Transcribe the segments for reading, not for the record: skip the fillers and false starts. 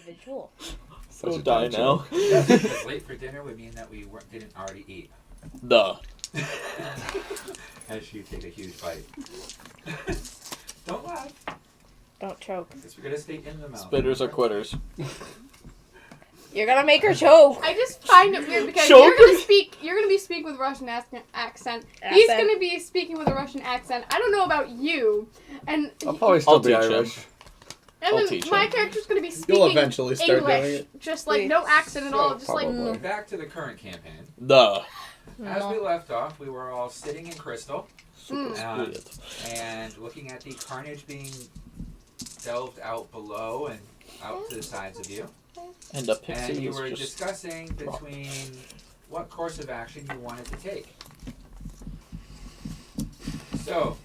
individual. So die now. Because late for dinner would mean that we didn't already eat. Duh. As you take a huge bite. Don't laugh. Don't choke. Because we're going to stay in the mouth. Spitters are quitters. You're gonna make her choke. I just find it weird because Choke? you're gonna be speaking with a Russian accent. He's gonna be speaking with a Russian accent. I don't know about you. And I'll probably still be teach him. Irish. and I'll then teach my him. character's gonna be speaking You'll eventually start English. doing it. Just like no accent at all, just like Probably. Back to the current campaign. Duh. As we left off, we were all sitting in Crystal Super Um, sweet. and looking at the carnage being delved out below and out to the sides of you. And a pixie And you is were just... discussing between what course of action you wanted to take. So,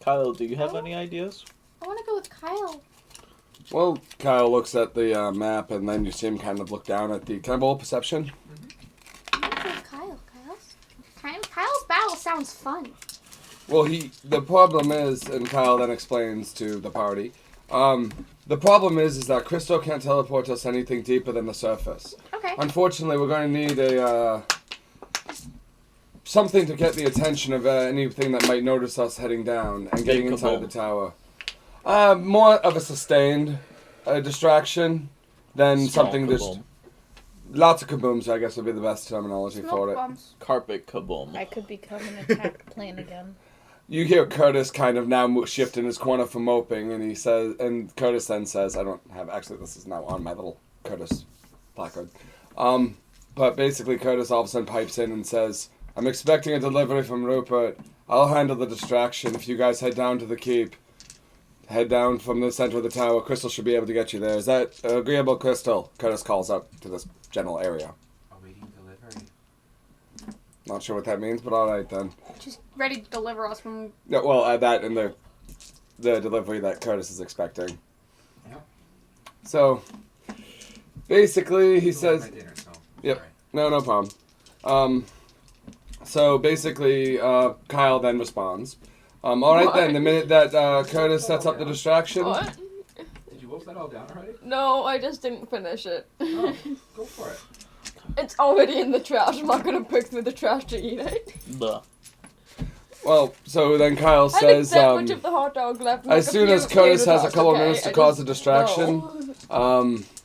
Kyle, do you have any ideas? I want to go with Kyle. Well, Kyle looks at the map, and then you see him kind of look down at the... Can I roll perception? I want to go with Kyle. Kyle's battle sounds fun. Well, the problem is, and Kyle then explains to the party, the problem is that Crystal can't teleport us anything deeper than the surface. Okay. Unfortunately, we're going to need a something to get the attention of anything that might notice us heading down and getting Big inside kaboom. the tower. More of a sustained distraction than something just... Kaboom. Lots of kabooms, I guess, would be the best terminology for Smoke it. bombs. Carpet kaboom. I could become an attack plane again. You hear Curtis kind of now shift in his corner from moping, and he says, and Curtis then says, I don't have, actually this is now on my little Curtis placard. But basically Curtis all of a sudden pipes in and says, I'm expecting a delivery from Rupert. I'll handle the distraction. If you guys head down to the keep, head down from the center of the tower, Crystal should be able to get you there. Is that agreeable, Crystal? Curtis calls up to this general area. awaiting delivery. Not sure what that means, but alright then. Just ready to deliver us from. Yeah, well, that and the delivery that Curtis is expecting. Yep. So, basically, he Still says... have my dinner, so Yep. sorry. No problem. So basically, Kyle then responds. Alright then, the minute that Curtis sets up the distraction... What? Did you wolf that all down already? No, I just didn't finish it. Oh, go for it. It's already in the trash. I'm not gonna pick through the trash to eat it. Duh. Well, so then Kyle I think says, that much of the hot dog left. as soon as Curtis has a couple minutes to cause a distraction,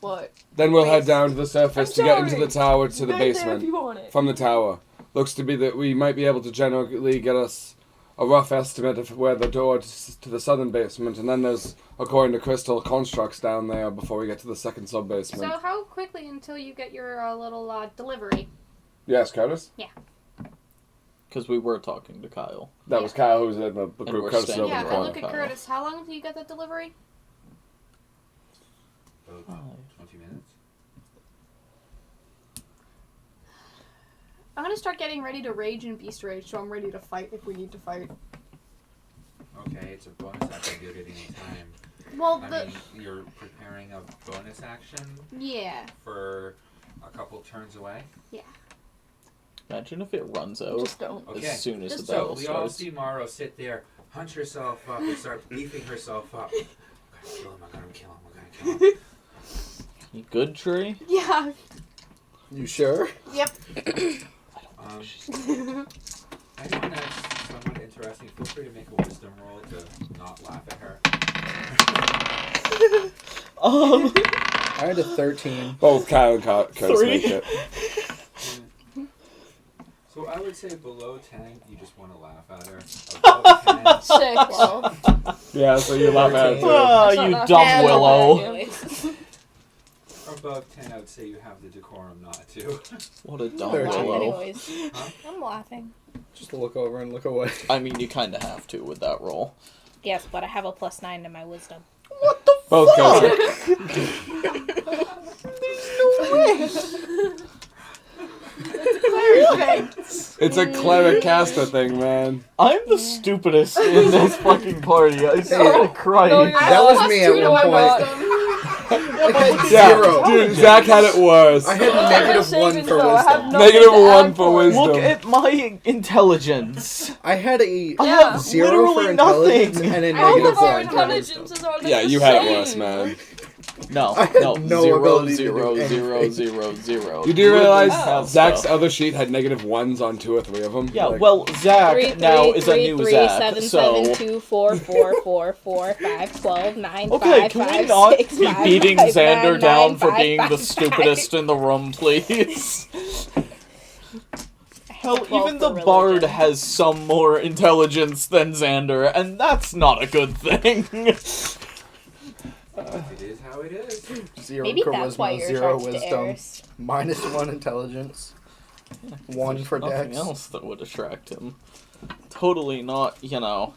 What? then we'll head down to the surface to get into sorry. the tower to the Right there if basement you want it. from the tower. Looks to be that we might be able to generally get us a rough estimate of where the door to the southern basement, and then there's, according to Crystal, constructs down there before we get to the second sub-basement. So how quickly until you get your little delivery? Yes, Curtis? Because we were talking to Kyle. That was Kyle who was in the And group. we're Curtis is standing over Yeah, the but corner. look at Kyle. Curtis. How long until you get that delivery? About 20 minutes. I'm gonna start getting ready to rage and beast rage, so I'm ready to fight if we need to fight. Okay, it's a bonus action. Do it at any time. Well, I mean, you're preparing a bonus action yeah. for a couple turns away. Imagine if it runs out Just don't. Okay. as soon as the Just So battle we all starts. see Morrow sit there, hunch herself up, and start beefing herself up. I'm gonna kill him. I'm gonna kill him. I'm gonna kill him. You good, Tree? Yeah. You sure? Yep. Anyone that's somewhat interesting, feel free to make a wisdom roll to not laugh at her. I had a 13. Both Kyle and Curtis Three. make it. So I would say below 10, you just want to laugh at her. Above 6. Yeah, so you laugh at it too. Oh, That's you not dumb bad. Willow. 10, above 10, I would say you have the decorum not to. What a dumb Thirteen. Laugh Willow. anyways. Huh? I'm laughing. Just to look over and look away. I mean, you kind of have to with that roll. Yes, but I have a +9 to my wisdom. What the Both fuck? It's a cleric caster thing, man. I'm the stupidest in this fucking party. I swear to Christ. No, you're That was me at +2 to one my point. wisdom. I had Yeah, 0. dude, Zach had it worse. I had negative 1 for I have wisdom. nothing Negative to 1 add for it. wisdom. Look at my intelligence. I had a I Yeah. have 0 for literally intelligence nothing. and a All negative of our 1 for wisdom. intelligences are Yeah, the you had it same. worse, man. No, I had no, no zero, ability to zero, do zero, anything. zero, zero. You do realize have Zach's stuff. other sheet had -1s on 2 or 3 of them? Yeah, Like, well, Zach 3, now 3, is a 3, new 3, Zach, 7, so... 7, 2, 4, 4, 4, 4, 5, 12, 9, Okay, 5, can 5, we not 6, be 5, beating 5, Xander 9, down 9, for 5, being 5, the 5. stupidest in the room, please? Hell, Well, even the for bard religion. has some more intelligence than Xander, and that's not a good thing. It is how it is. 0 Maybe charisma, that's why you're 0 attracted to wisdom, Eris. -1 intelligence, 1 for Nothing dex. else that would attract him. Totally not, you know,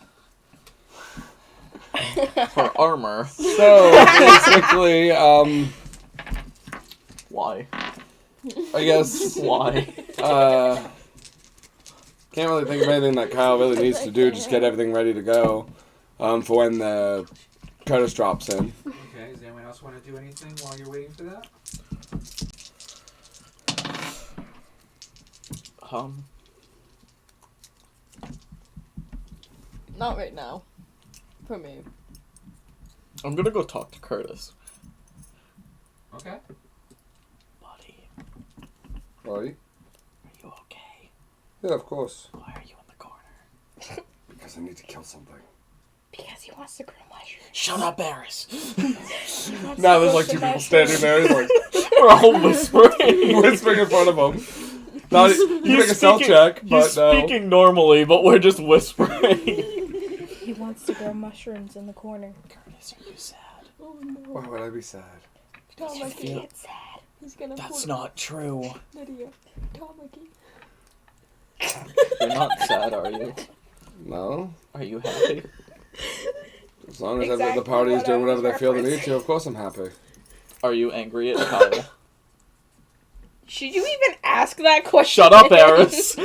for armor. So, basically, Why? I guess, Why? can't really think of anything that Kyle really needs to do. Just get everything ready to go for when the Curtis drops in. Okay, does anyone else want to do anything while you're waiting for that? Not right now. For me. I'm gonna go talk to Curtis. Okay. Buddy, Right? are you okay? Yeah, of course. Why are you in the corner? Because I need to kill something. Because he wants to grow mushrooms. Shut up, Eris! Now there's like 2 people standing there, he's like We're all whispering. whispering in front of him. Now, you can make a stealth check, but He's speaking normally, but we're just whispering. He wants to grow mushrooms in the corner. Curtis, are you sad? Oh no. Why would I be sad? Tamaki. It's sad. He's gonna That's put not true. Lydia. Tamaki. You're not sad, are you? No. Are you happy? As long as Exactly the party is what I doing whatever was they feel they need referencing. to, of course I'm happy. Are you angry at Kyle? Should you even ask that question? Shut up, Eris!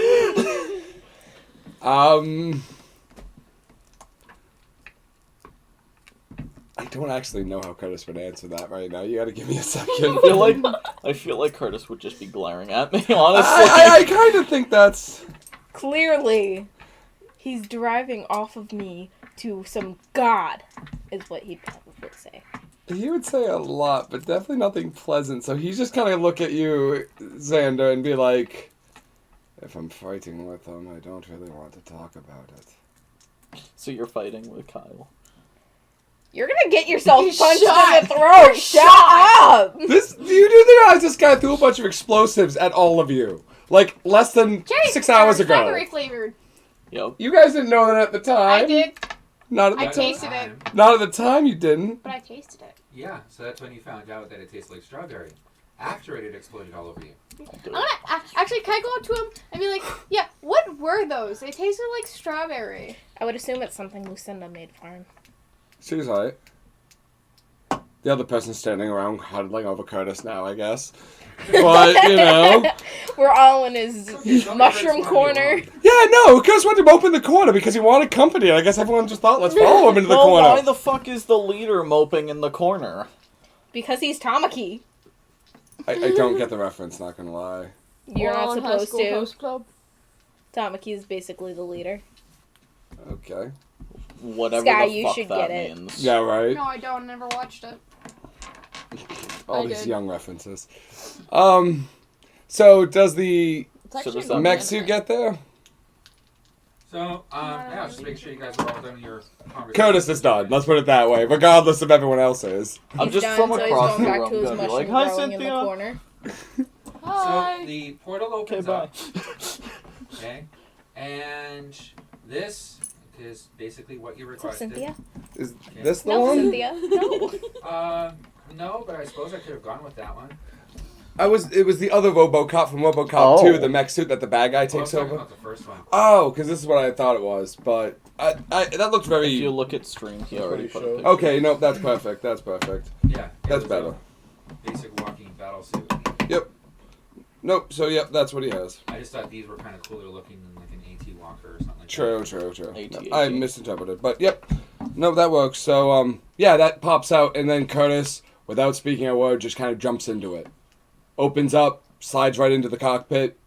I don't actually know how Curtis would answer that right now. You gotta give me a I second. feel like Curtis would just be glaring at me, honestly. I kind of think that's... Clearly, he's deriving off of me to some god, is what he'd probably say. He would say a lot, but definitely nothing pleasant. So he's just kind of look at you, Xander, and be like, if I'm fighting with him, I don't really want to talk about it. So you're fighting with Kyle. You're gonna get yourself punched Shut. in the throat! Shut up! You do realize this guy threw a bunch of explosives at all of you. Like, less than Cherry 6 hours ago. Strawberry flavored. Yep. You guys didn't know that at the time. I did, Not at I the time. tasted it. Not at the time you didn't. but I tasted it. Yeah, so that's when you found out that it tastes like strawberry. After it had exploded all over you. I'm gonna actually. Can I go up to him and be like, "Yeah, what were those? They tasted like strawberry." I would assume it's something Lucinda made for him. She's right. The other person's standing around huddling over Curtis now, I guess. But, you know. We're all in his Okay, mushroom corner. Yeah, no, Curtis wanted him open the corner because he wanted company. And I guess everyone just thought, let's follow him into the Well, corner. why the fuck is the leader moping in the corner? Because he's Tamaki. I don't get the reference, not gonna lie. You're not On High supposed School to. Host Club. Tamaki is basically the leader. Okay. Whatever Sky, the you fuck should that get it. means. Yeah, right? No, I don't. Never watched it. All I these did. young references. So does the It's actually does a that good mech anime. suit get there? So, yeah, just make sure you guys are all done your conversation. Curtis is done, let's put it that way, regardless of everyone else's. I'm He's just done, from so he's across going the back room to his gonna be mushroom like, hi, growing in the Cynthia. corner. Hi. So, the portal Okay, opens bye. up, okay? And this is basically what you Is it requested. Cynthia? Is this the No, one? Cynthia. No. No, but I suppose I could have gone with that one. It was the other RoboCop from RoboCop Oh. 2, the mech suit that the bad guy Well, I was takes talking over. about the first one. Oh, because this is what I thought it was, but that looked If you very... look at stream, he That's already what put he a showed. picture. Okay, nope, that's perfect, that's perfect. Yeah. it That's was better. a basic walking battle suit. Nope, so yep, that's what he has. I just thought these were kind of cooler looking than like an AT Walker or something like True. AT. I misinterpreted, but yep. No, that works. So, yeah, that pops out, and then Curtis, without speaking a word, just kind of jumps into it. Opens up, slides right into the cockpit.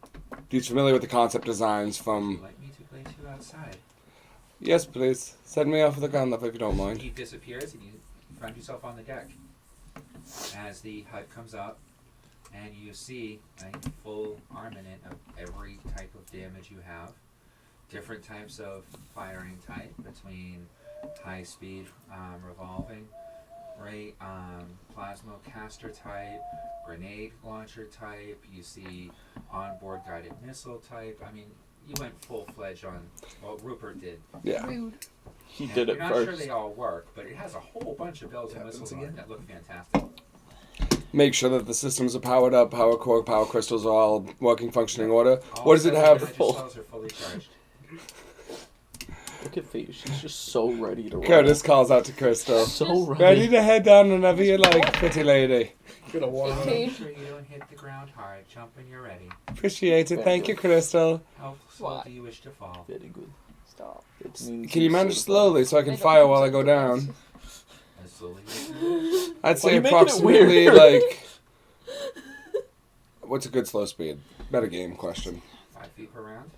He's familiar with the concept designs that. from... Would you like me to place you outside? Yes, please. Send me off with a gun, if you don't mind. He disappears and you find yourself on the deck. as the HUD comes up, and you see a full armament of every type of damage you have. Different types of firing type between high speed revolving rate, plasma caster type, grenade launcher type. You see onboard guided missile type. I mean, you went full-fledged on, well, Rupert did. Yeah. Rude. He And did it you're not first. sure they all work, but it has a whole bunch of bells and whistles on it that look fantastic. Make sure that the systems are powered up, power core, power crystals are all working, functioning order. All What does it 7 have? energy cells are fully charged. Look at Faye. She's just so ready to roll. Curtis calls out to Crystal. So Ready ready. to head down whenever you like, pretty lady. Gonna warm up. Make sure you don't hit the ground hard. Jump when you're ready. Appreciate it. Thank you, Crystal. How slow Why? do you wish to fall? Very good. Stop. It means Can you he's manage sort of slowly so I can fire while I go down? As slowly as you I'd say you're making it approximately weird. like. What's a good slow speed? Metagame question. 5 feet per round.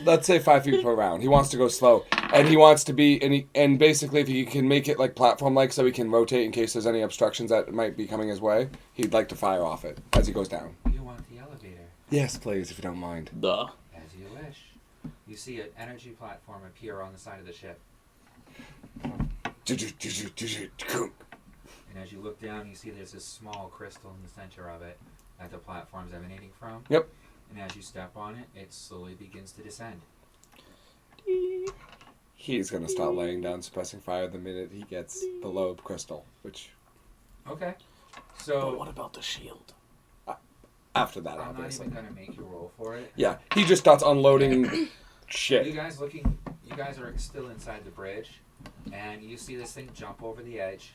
Let's say 5 feet per round. He wants to go slow, and he wants to be, and basically, if he can make it like platform-like, so he can rotate in case there's any obstructions that might be coming his way, he'd like to fire off it as he goes down. You want the elevator. Yes, please, if you don't mind. Duh. As you wish. You see an energy platform appear on the side of the ship. And as you look down, you see there's this small crystal in the center of it that the platform's emanating from. Yep. And as you step on it, it slowly begins to descend. He's gonna start laying down suppressing fire the minute he gets the lobe crystal, which Okay. But So what about the shield? after that, I'm not obviously. even gonna make you roll for it. Yeah, he just starts unloading You shit. guys are still inside the bridge, and you see this thing jump over the edge,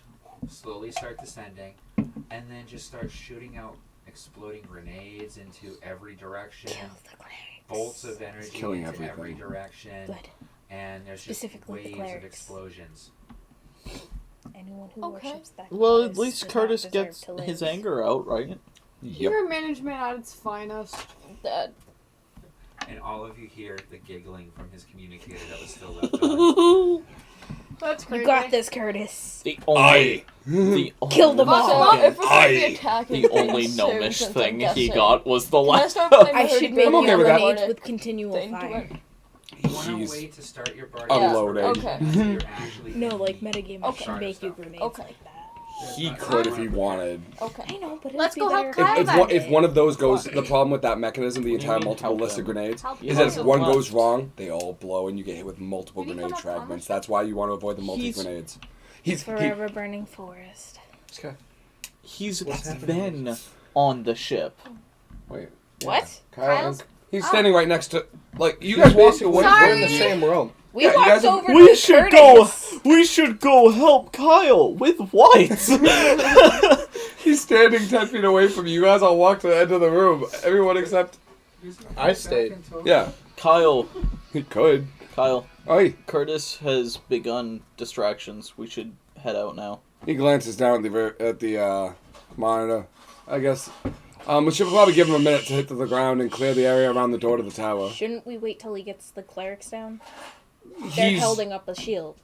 slowly start descending, and then just start shooting out exploding grenades into every direction, Kill the clerics. bolts of energy killing into every everything. direction, Good. and there's just Specifically the waves of clerics. explosions. Anyone who Okay. worships that Well, goddess at least does not Curtis deserve gets to live. his anger out, right? Yep. You're management at its finest. Dad. And all of you hear the giggling from his communicator that was still left on. That's crazy. You got this, Curtis. The only, the Kill them only all. So, if we're gonna be Aye. attacking the only things gnomish soon, since thing I'm he guessing, got was the can I last. start playing I the should Hurdy make I'm Gurdy okay with that. grenades Morning with continual thing to fire. it? You want to He's wait to start your bar unloading. Okay. until you're actually No, in like the metagame, I Okay. should make you Stuff. grenades Okay. like that. He could if he wanted. Okay. I know, but Let's it'd be go better help if Kyle I If did. one of those goes, the problem with that mechanism, the What do you entire mean, multiple help list of them? grenades, Help is that if Kyle. one What? goes wrong, they all blow and you get hit with multiple Did he grenade come up fragments. promised? That's why you want to avoid the multi-grenades. He, Forever burning forest. Okay. He's What's happening? been on the ship. wait. What? Kyle's- He's standing right next to, like, you guys walked Basically, away. we're in the Sorry. same room. We Yeah, you walked guys are- over We to should Curtis. We should go help Kyle with whites. He's standing 10 feet away from you. You guys all walked to the end of the room. Everyone except, I stayed. yeah, Kyle, he could. Kyle, Oh, Curtis has begun distractions. We should head out now. he glances down at the monitor. I guess. We should probably give him a minute to hit to the ground and clear the area around the door to the tower. Shouldn't we wait till he gets the clerics down? They're He's holding up a shield.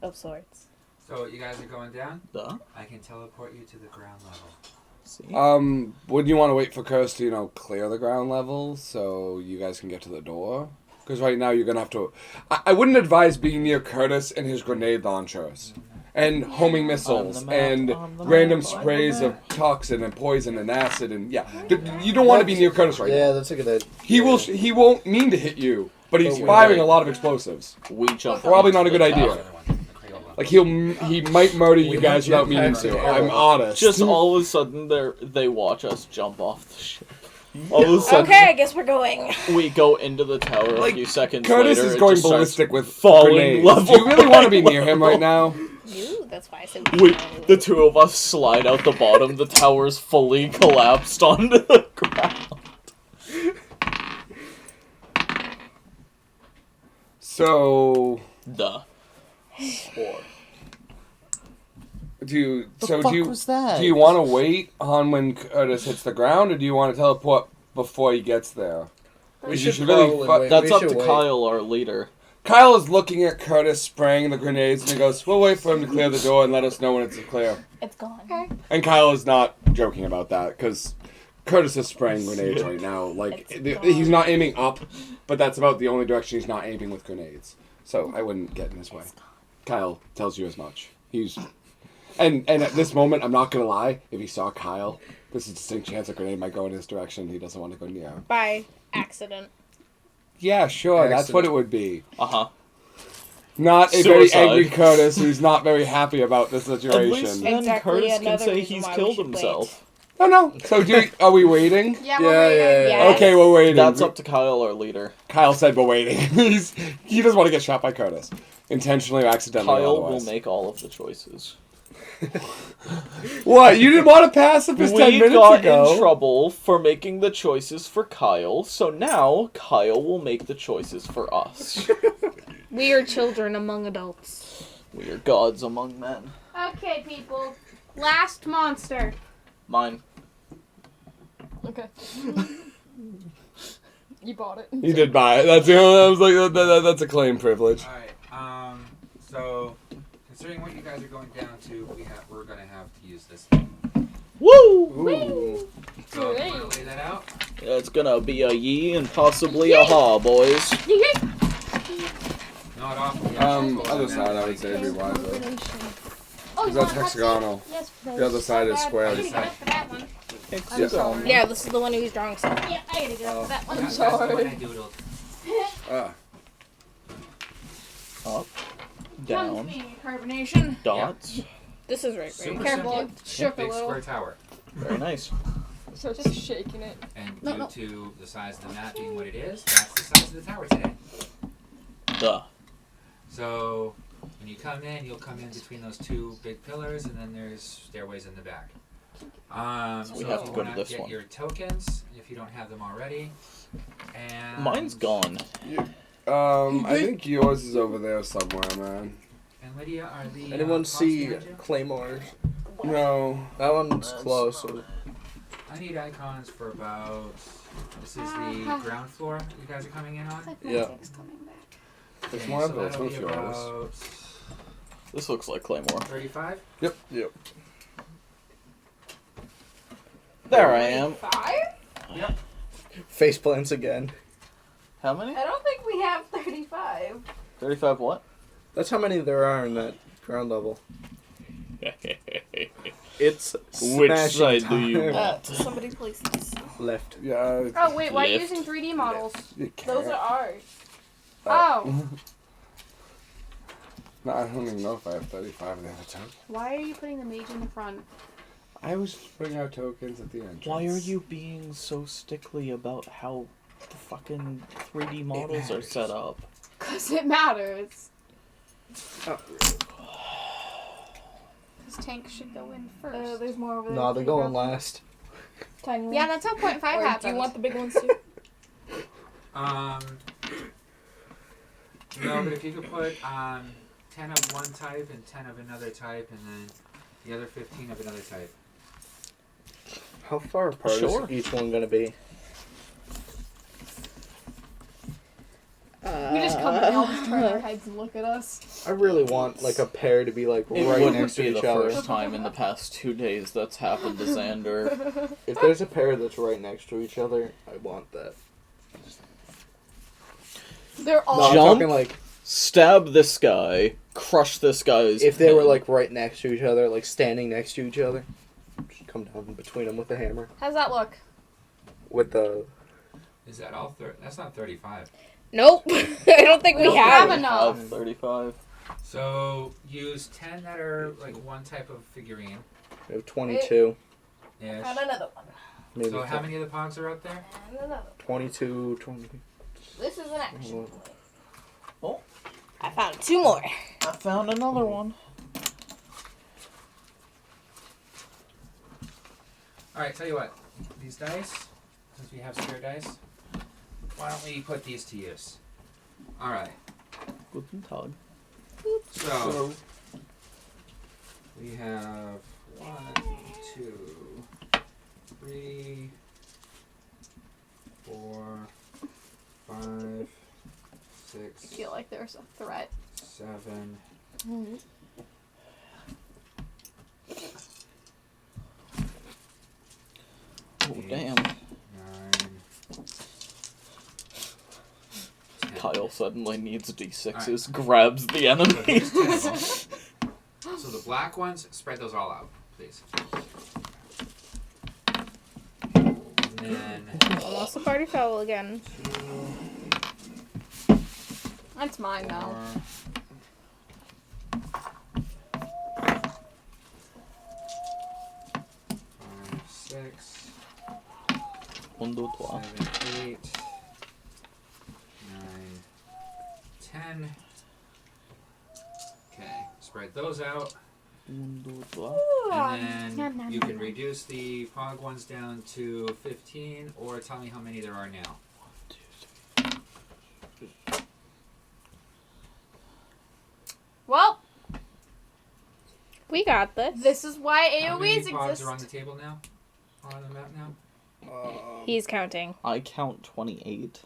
Of sorts. So you guys are going down? Duh. I can teleport you to the ground level. See? Wouldn't you want to wait for Curse to, clear the ground level so you guys can get to the door? Because right now you're gonna have to. I wouldn't advise being near Curtis and his grenade launchers, and homing missiles, On the map, and on the random map, on the sprays of map. toxin and poison and acid, and you don't want to be near Curtis right Yeah, now. that's a good idea. He won't mean to hit you, but he's But we firing might. a lot of explosives. We jump. Probably into not a the good tower. idea. The other one, the Crayola. Like he might murder you We guys have without meaning jetpacks to. and I'm arrows. honest. Just all of a sudden, they watch us jump off the ship. All of a sudden, Okay, I guess we're going. we go into the tower Like, a few seconds Curtis later. is it going just starts ballistic with falling grenades. level Do you really want to be by near him right now? You? That's why I said The two of us slide out the bottom. The tower's fully collapsed onto the ground. So Duh. Four. do you was that? do you want to wait on when Curtis hits the ground, or do you want to teleport before he gets there? We You should should really probably fu- wait. That's We up should to wait. Kyle, our leader. Kyle is looking at Curtis spraying the grenades, and he goes, "We'll wait for him to clear the door and let us know when it's clear." It's gone. Okay. And Kyle is not joking about that because Curtis is spraying grenades right now. Like he's not aiming up, but that's about the only direction he's not aiming with grenades. So I wouldn't get in his way. Kyle tells you as much. And at this moment, I'm not gonna lie. If he saw Kyle, there's a distinct chance a grenade might go in his direction. He doesn't want to go near him. By accident. Yeah, sure. That's Accident. what it would be. Uh-huh. Not a very Suicide. angry Curtis who's not very happy about the At least situation. then Exactly Curtis can another say reason he's why we killed should himself. Oh no. So are we waiting? Yeah, we're waiting. yeah. Yes. Okay, we're waiting. That's up to Kyle, our leader. Kyle said we're waiting. He doesn't want to get shot by Curtis, intentionally or accidentally. Kyle otherwise. will make all of the choices. What? You didn't want to pacifist 10 We minutes got ago. in trouble for making the choices for Kyle, so now Kyle will make the choices for us. We are children among adults. We are gods among men. Okay, people. Last monster. Mine. Okay. You bought it. You did buy it. That's I was like that's a claim privilege. Alright, so considering what you guys are going down to, we're gonna have to use this. Woo! Ooh. So if you wanna lay that out? It's gonna be a yee and possibly a ha, boys. Not awful. Other side I would say would be wiser. Oh, Because that's hexagonal. Yes, please. The other side is square. I gotta get up for that one. Yeah. sorry. Yeah, this is the one who's drawing stuff. Yeah, I gotta get up for that one. That's the one sorry. I doodled. Ah. Up, Comes down, being carbonation. dots. This is right. Super Careful, simple. it shook a Big little. square tower. Very nice. So just shaking it. And No, due no. to the size of the map being what it is, that's the size of the tower today. Duh. So when you come in, you'll come in between those two big pillars, and then there's stairways in the back. So we if have you to go to wanna this get one. your tokens, if you don't have them already, and Mine's gone. I think yours is over there somewhere, man. And Lydia, are the Anyone pots see behind you? Claymores? No. That one's close. I need icons for about. This is the ground floor you guys are coming in on. Yeah. There's Okay, more so of those. that'll What's be yours? about This looks like Claymore. 35. Yep. There I am. 5? Face plants again. How many? I don't think we have 35. 35 what? That's how many there are in that ground level. It's Which smashing side do you time. want? Somebody place these. Left. Yeah. Oh, wait, why are you Lift. using 3D models? You Those can't. are ours. Oh. No, I don't even know if I have 35 of the other tokens. Why are you putting the mage in the front? I was putting out tokens at the entrance. Why are you being so stickly about how the fucking 3D models are matters. set up? Because it matters. Oh. This tank should go in first. There's more over there. No, they're going last. Tiny ones. Yeah, that's how 0.5 Or happens. do you want the big ones too? No, but if you could put 10 of one type and 10 of another type, and then the other 15 of another type. How far apart Sure. is each one gonna be? We just come in and all just turn our heads and look at us. I really want like a pair to be like It right wouldn't next be to the each other. first time in the past 2 days that's happened to Xander. If there's a pair that's right next to each other, I want that. They're No, all. I'm Jump. talking like Stab this guy, crush this guy's if they were head. like right next to each other, like standing next to each other. Just come down in between them with the hammer. How's that look? With the Is that all? That's not 35. Nope. I don't think we don't have. have enough. 35. So use 10 that are like one type of figurine. we have 22, Ish. And another one. maybe So how many of the pogs are out there? And another. 22, 20. This is an action. Oh. I found 2 more. I found another one. Alright, tell you what. These dice, since we have spare dice, why don't we put these to use? Alright, Guten Tag. so we have 1, 2, 3, 4, 5, 6, I feel like there's a threat. 7, Oh, 8, damn. 9, 10. Kyle suddenly needs D6s, Alright. grabs the So enemy. here's 10 of them. So the black ones, spread those all out, please. And then Almost a party foul again. That's mine now. 5, 6, 1, 2, 3. 7, 8, 9, 10. Okay, spread those out. 1, 2, 3. And then you can reduce the Pog ones down to 15, or tell me how many there are now. Well, We got this. this is why How many AoEs Pogs exist. are on the table now? Or on the map now? He's counting. I count 28.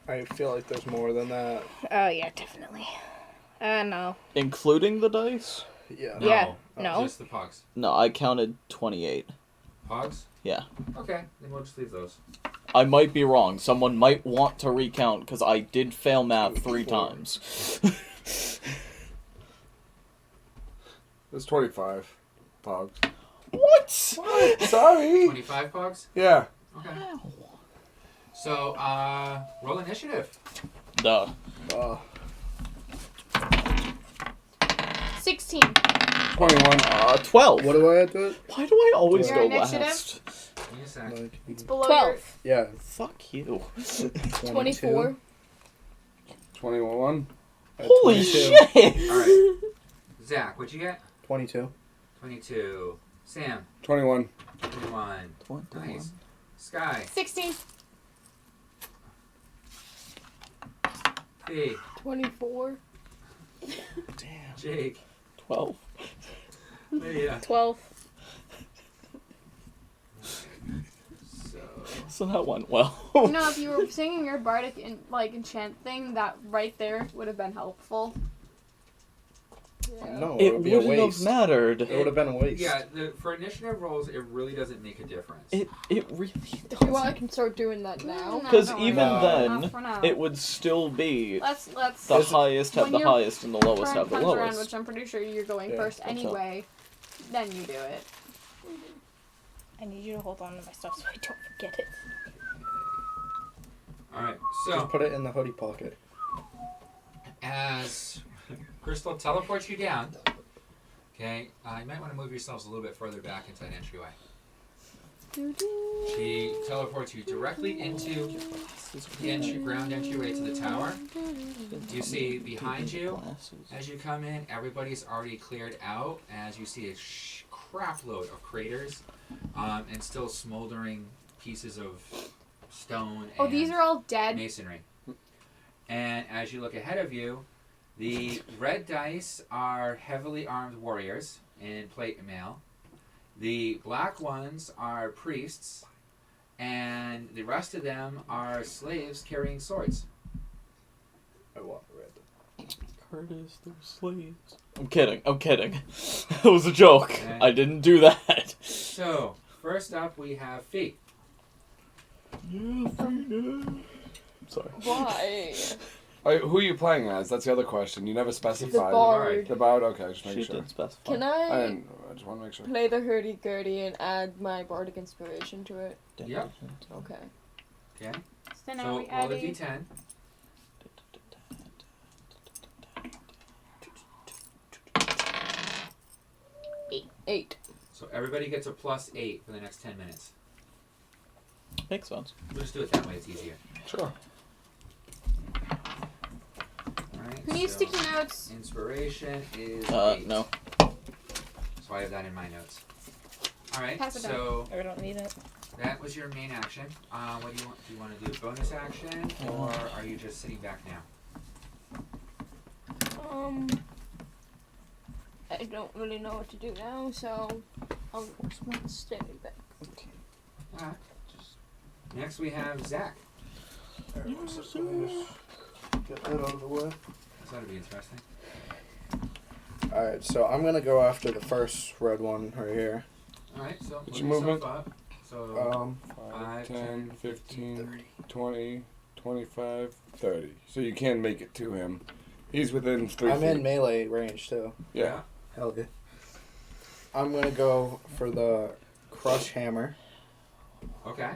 I feel like there's more than that. Oh, yeah, definitely. No. Including the dice? Yeah. No. Yeah, no. Just the Pogs. No, I counted 28. Pogs? Yeah. Okay, then we'll just leave those. I might be wrong. Someone might want to recount, because I did fail math 3 times. There's 25 Pogs. What? Sorry. 25 Pogs? Yeah. Okay. So, roll initiative. Duh. 16. 21. 12. What do I add to it? Why do I always Your go initiative? last? Give me a sec. Like, It's below 12. yeah. Fuck you. 24. 21. Holy 22. shit! Alright. Zach, what'd you get? 22. 22. Sam, 21. 21. Nice. Sky, 16. B, 24. Damn. Jake, 12. Lydia. 12. So, So that went well. You know, if you were singing your bardic enchant thing, that right there would have been helpful. Yeah. No, It would be a wouldn't have waste. mattered. It would have been a waste. yeah, for initiative rolls, it really doesn't make a difference. It really If you want, I does. can start doing that now. No, 'Cause don't even worry. then, Not for now. It would still be Let's the highest have when the your highest and the lowest turn have the comes around, lowest. which I'm pretty sure you're going Yeah, first that's anyway. Then you do it. I need you to hold on to my stuff so I don't forget it. Alright, Just so put it in the hoodie pocket. as Crystal teleports you down, okay, you might want to move yourselves a little bit further back into that entryway. She teleports you directly into the ground entryway to the tower. You see behind you, as you come in, everybody's already cleared out, as you see a crap load of craters and still smoldering pieces of stone Oh, and these are all dead. masonry. And as you look ahead of you, the red dice are heavily armed warriors in plate mail. The black ones are priests, and the rest of them are slaves carrying swords. I want red. Curtis, they're slaves. I'm kidding. That was a joke. Okay. I didn't do that. So, first up we have Fee. Sorry. Why? Wait, who are you playing as? That's the other question. You never specified. The bard. The bard? Okay, just making She sure. did specify. Can I just want to make sure. play the hurdy-gurdy and add my bardic inspiration to it? Yep. Okay. Okay. So now So we roll a adding. d10. 8. So everybody gets a +8 for the next 10 minutes. Makes sense. We'll just do it that way, it's easier. Sure. Alright, Who needs so sticky notes? inspiration is 8. No. So I have that in my notes. Alright, Pass it down. so I don't need it. that was your main action. What do you want? Do you want to do a bonus action, or are you just sitting back now? I don't really know what to do now, so I'll stay back. Alright. Next we have Zach. Get that out of the way. This ought to be interesting. Alright, so I'm gonna go after the first red one right here. Alright, so What's move your yourself movement? up. So 5, 5, 10, 10, 15, 30. 20, 25, 30. So you can make it to him. He's within 3 I'm feet. in melee range too. Yeah. Hell yeah. I'm gonna go for the crush hammer. Okay.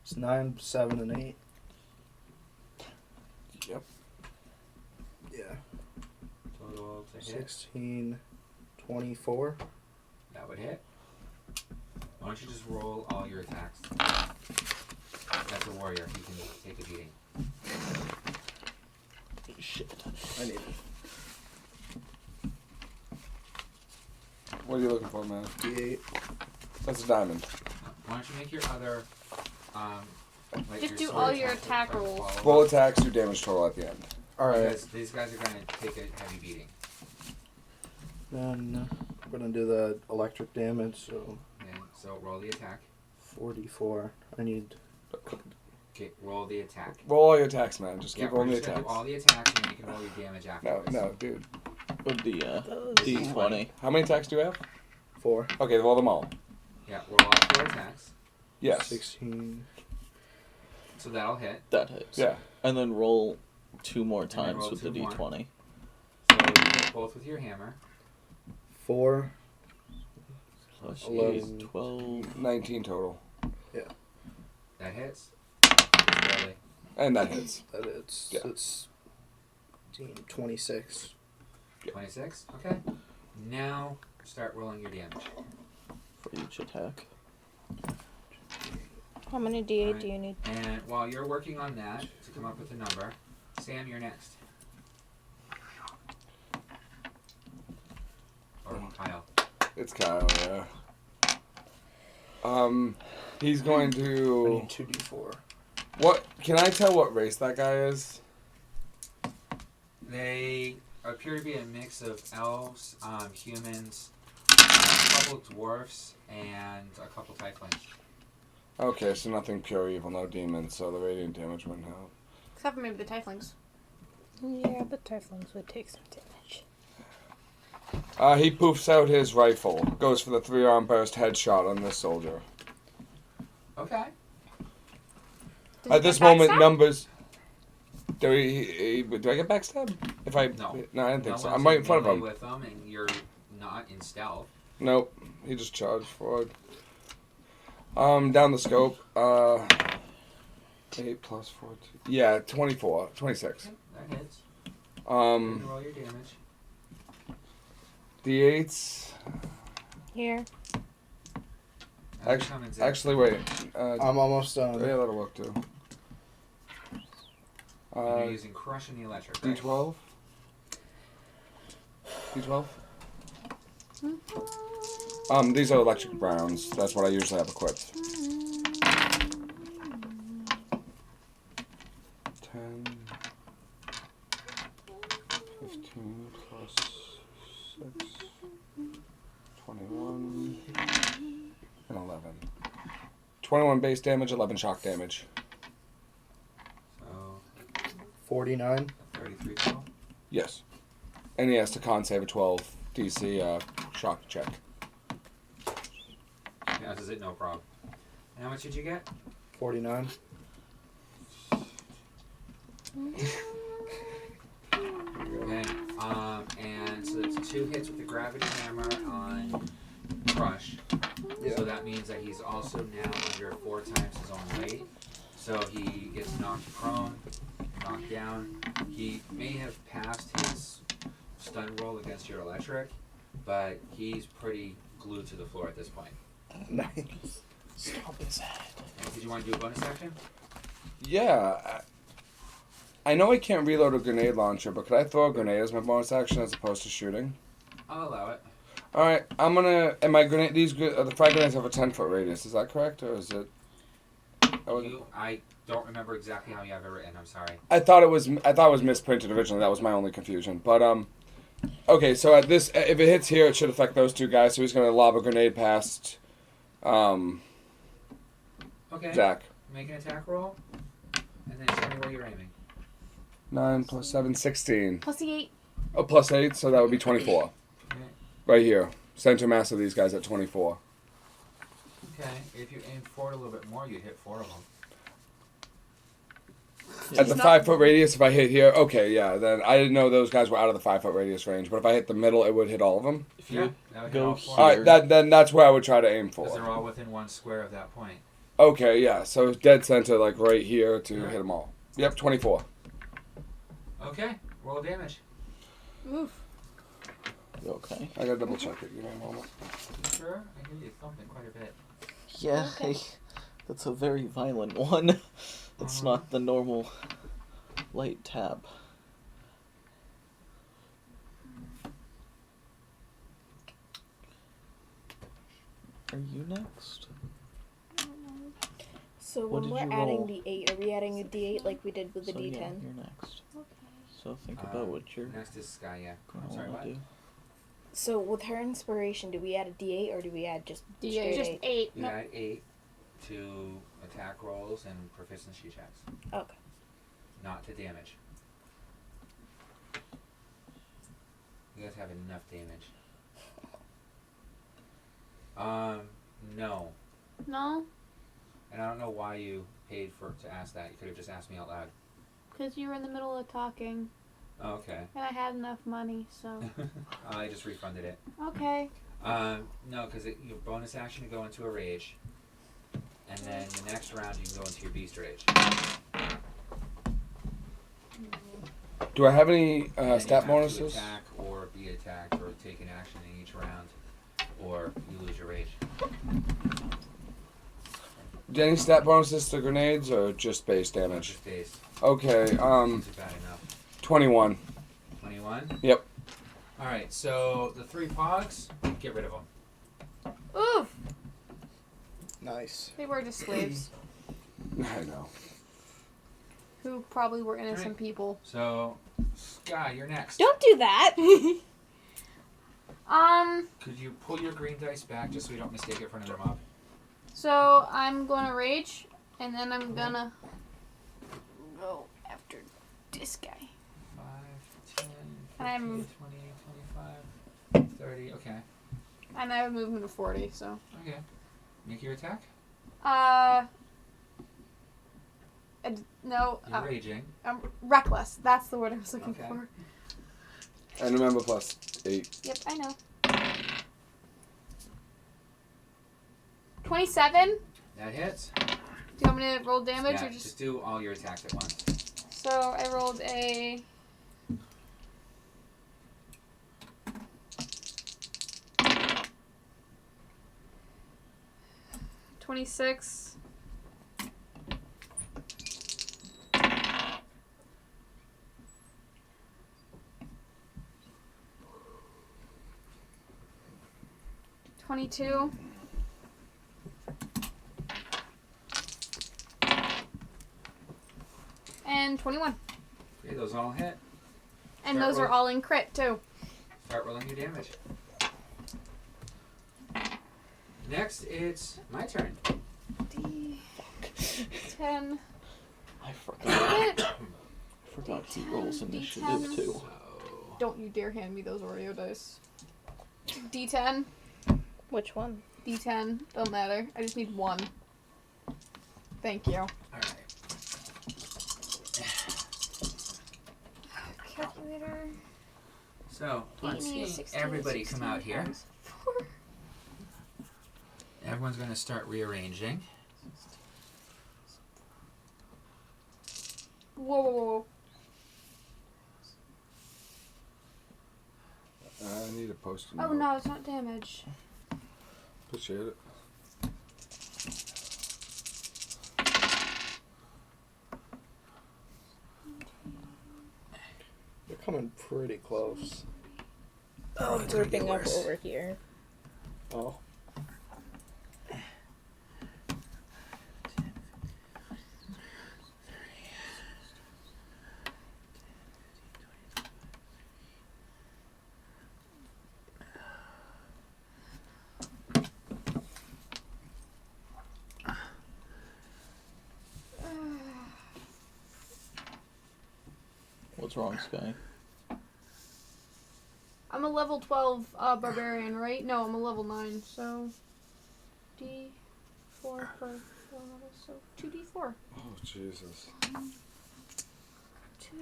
It's 9, 7, and 8. Yep. Yeah. Total to hit. 16, 24. That would hit. Why don't you just roll all your attacks? That's a warrior. He can take a beating. Shit. I need it. What are you looking for, man? D8. That's a diamond. Why don't you make your other, like Just your do sword all your attack attack with rolls. follow-up? Full attacks, do damage total at the end. Alright. Because these guys are going to take a heavy beating. Then we're gonna do the electric damage, so Okay, so roll the attack. 44. I need. Okay, roll the attack. Roll all your attacks, man. Just keep we're rolling the just gonna do attacks. all the attacks and then you can roll your damage No, afterwards. no, dude. With the D20. How many attacks do you have? 4. Okay, roll them all. Yeah, roll all 4 attacks. Yes. 16. So that'll hit. That hits. Yeah. And then roll 2 more then times roll with the 2 more. D20. So you hit both with your hammer. 4. Plus 11. 8, 12. 19 total. That hits. Just barely. And that hits. That it's. Yeah. It's 26. 26. Okay. Now start rolling your damage. For each attack. How many D8 do you need? And while you're working on that to come up with a number, Sam, you're next. Or Kyle. It's Kyle, yeah. He's going I to... need 2d4. What? Can I tell what race that guy is? They appear to be a mix of elves, humans, a couple dwarfs, and a couple tieflings. Okay, so nothing pure evil, no demons, so the radiant damage wouldn't help. Except for maybe the tieflings. Yeah, but Tieflings would take some damage. He poofs out his rifle, goes for the 3-arm burst headshot on this soldier. Okay. Does At he this get moment, backstab? numbers... Do I get backstabbed? If I... No. No, I didn't think so. one's I'm right in front of melee him. with them, and you're not in stealth. Nope. He just charged forward. Down the scope. 8 plus 14. Yeah, 24. 26. Okay, that hits. Roll your damage. D8s. Here. Actually, wait. I'm almost done. Yeah, that'll work too. And you're using crush and the electric. Right? D12. D12. These are electric browns. That's what I usually have equipped. 10, 15 plus 6, 21, and 11. 21 base damage, 11 shock damage. So 49. 33 total. Yes. And he has to con save a 12 DC shock check. Yeah, this is it, no problem. And how much did you get? 49. Okay. And so it's 2 hits with the gravity hammer on Crush. Yeah. So that means that he's also now under 4 times his own weight. So he gets knocked prone, knocked down. He may have passed his stun roll against your electric, but he's pretty glued to the floor at this point. Nice. Stop his head. Okay, did you want to do a bonus action? Yeah. I know I can't reload a grenade launcher, but could I throw a grenade as my bonus action as opposed to shooting? I'll allow it. Alright, I'm gonna... And my grenade... the frag grenades have a 10-foot radius. Is that correct, or is it... I don't remember exactly how you have it written. I'm sorry. I thought it was misprinted originally. That was my only confusion. But okay. So at this, if it hits here, it should affect those 2 guys. So he's gonna lob a grenade past. Okay. Okay. Jack. Make an attack roll, and then tell me where you're aiming. 9 plus 7, 16. Plus the 8. Oh, plus 8, so that would be 24. Okay. Right here. Center mass of these guys at 24. Okay. If you aim forward a little bit more, you'd hit 4 of them. At the 5-foot radius, if I hit here, okay, yeah, then I didn't know those guys were out of the 5-foot radius range, but if I hit the middle, it would hit all of them. If you that would hit go all 4. All right, then that's where I would try to aim Because they're for. all within 1 square of that point. Okay, yeah, so dead center, like right here to Yeah. hit them all. Yep, 24. Okay. Roll damage. Oof. You okay? I gotta double check it. Give me a moment. Sure. I hear you thumping quite a bit. Yeah, that's a very violent one. It's not the normal light tab. Are you next? So What when did we're you adding roll? the 8, are we adding a D8 like we did with the So, D10? yeah, you're next. Okay. So think about what you're Next is Sky, yeah. going I'm to sorry, want what? to do. So with her inspiration, do we add a D8 or do we add just D8. straight Just 8? 8. You No. add 8 to attack rolls and proficiency checks, Okay. not to damage. You guys have enough damage. No. No, And I don't know why you paid to ask that. You could have just asked me out loud. because you were in the middle of talking, Oh, okay. and I had enough money, so. I just refunded it. Okay. No, because your bonus action to go into a rage, and then the next round you can go into your beast rage. Do I have any And then you stat have to bonuses? attack or be attacked or take an action in each round, or you lose your rage. Any stat bonuses to grenades or just base damage? Just base. Okay, Isn't bad enough. 21. 21. Yep. All right. So the 3 pogs, get rid of them. Oof. Nice. They were just slaves I know. who probably were innocent Right. people. So, Sky, you're next. Don't do that! Could you pull your green dice back just so we don't mistake it for another mob? So I'm gonna rage, and then I'm gonna Go after this guy. 5, 10, 15, I'm- 20, 25, 30. Okay. and I would move him to 40. So Okay. Make your attack. no, You're raging. reckless. That's the word I was looking Okay. for. And remember plus 8. Yep, I know. 27. That hits. Do you want me to roll damage Yeah, or just? do all your attacks at once. So I rolled a. $26. $22. And 21. Okay, those all hit. And Start those are roll. all in crit too. Start rolling your damage. Next, it's my turn. D10. I forgot. Hit. Forgot he rolls initiative D10. too. So, Don't you dare hand me those Oreo dice. D10. Which one? D10. Don't matter. I just need one. Thank you. all right. Calculator. So, on seeing everybody come out here, everyone's going to start rearranging. Whoa, whoa, whoa. I need a post-it Oh note. no, it's not damage. Appreciate it. You're coming pretty close. Oh, it's ripping up over here. Oh. What's wrong, Sky? I'm a level 12 barbarian, right? No, I'm a level 9, so D4 for 4 levels, so 2D4. Oh, Jesus. 2.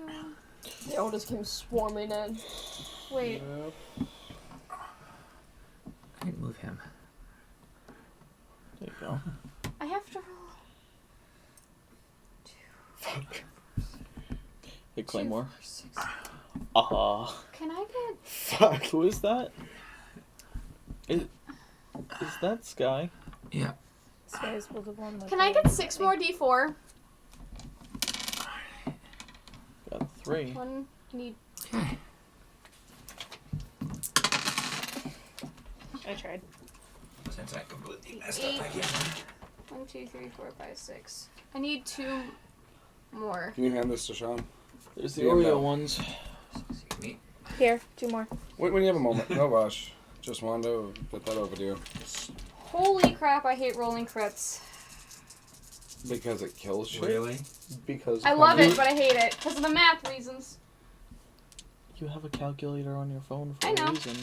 They all just came swarming in. Wait. I can move him. There you go. I have to roll. Hey, Claymore. 6. Can I get? Fuck. Who is that? Is that Sky? Yeah. Sky's was the one with Can I get 6 more D4? Got 3. One. I need. Okay. I tried. Since I completely messed 8. up again. 1, 2, 3, 4, 5, 6. I need 2 more. Can you hand this to Sean? There's the Yeah, Oreo no. ones. Excuse me. Here, 2 more. Wait, when you have a moment. No rush. Just wanted to get that over to you. Holy crap! I hate rolling crits. Because it kills shit? Really? Because I love it, but I hate it because of the math reasons. You have a calculator on your phone for I know. a reason.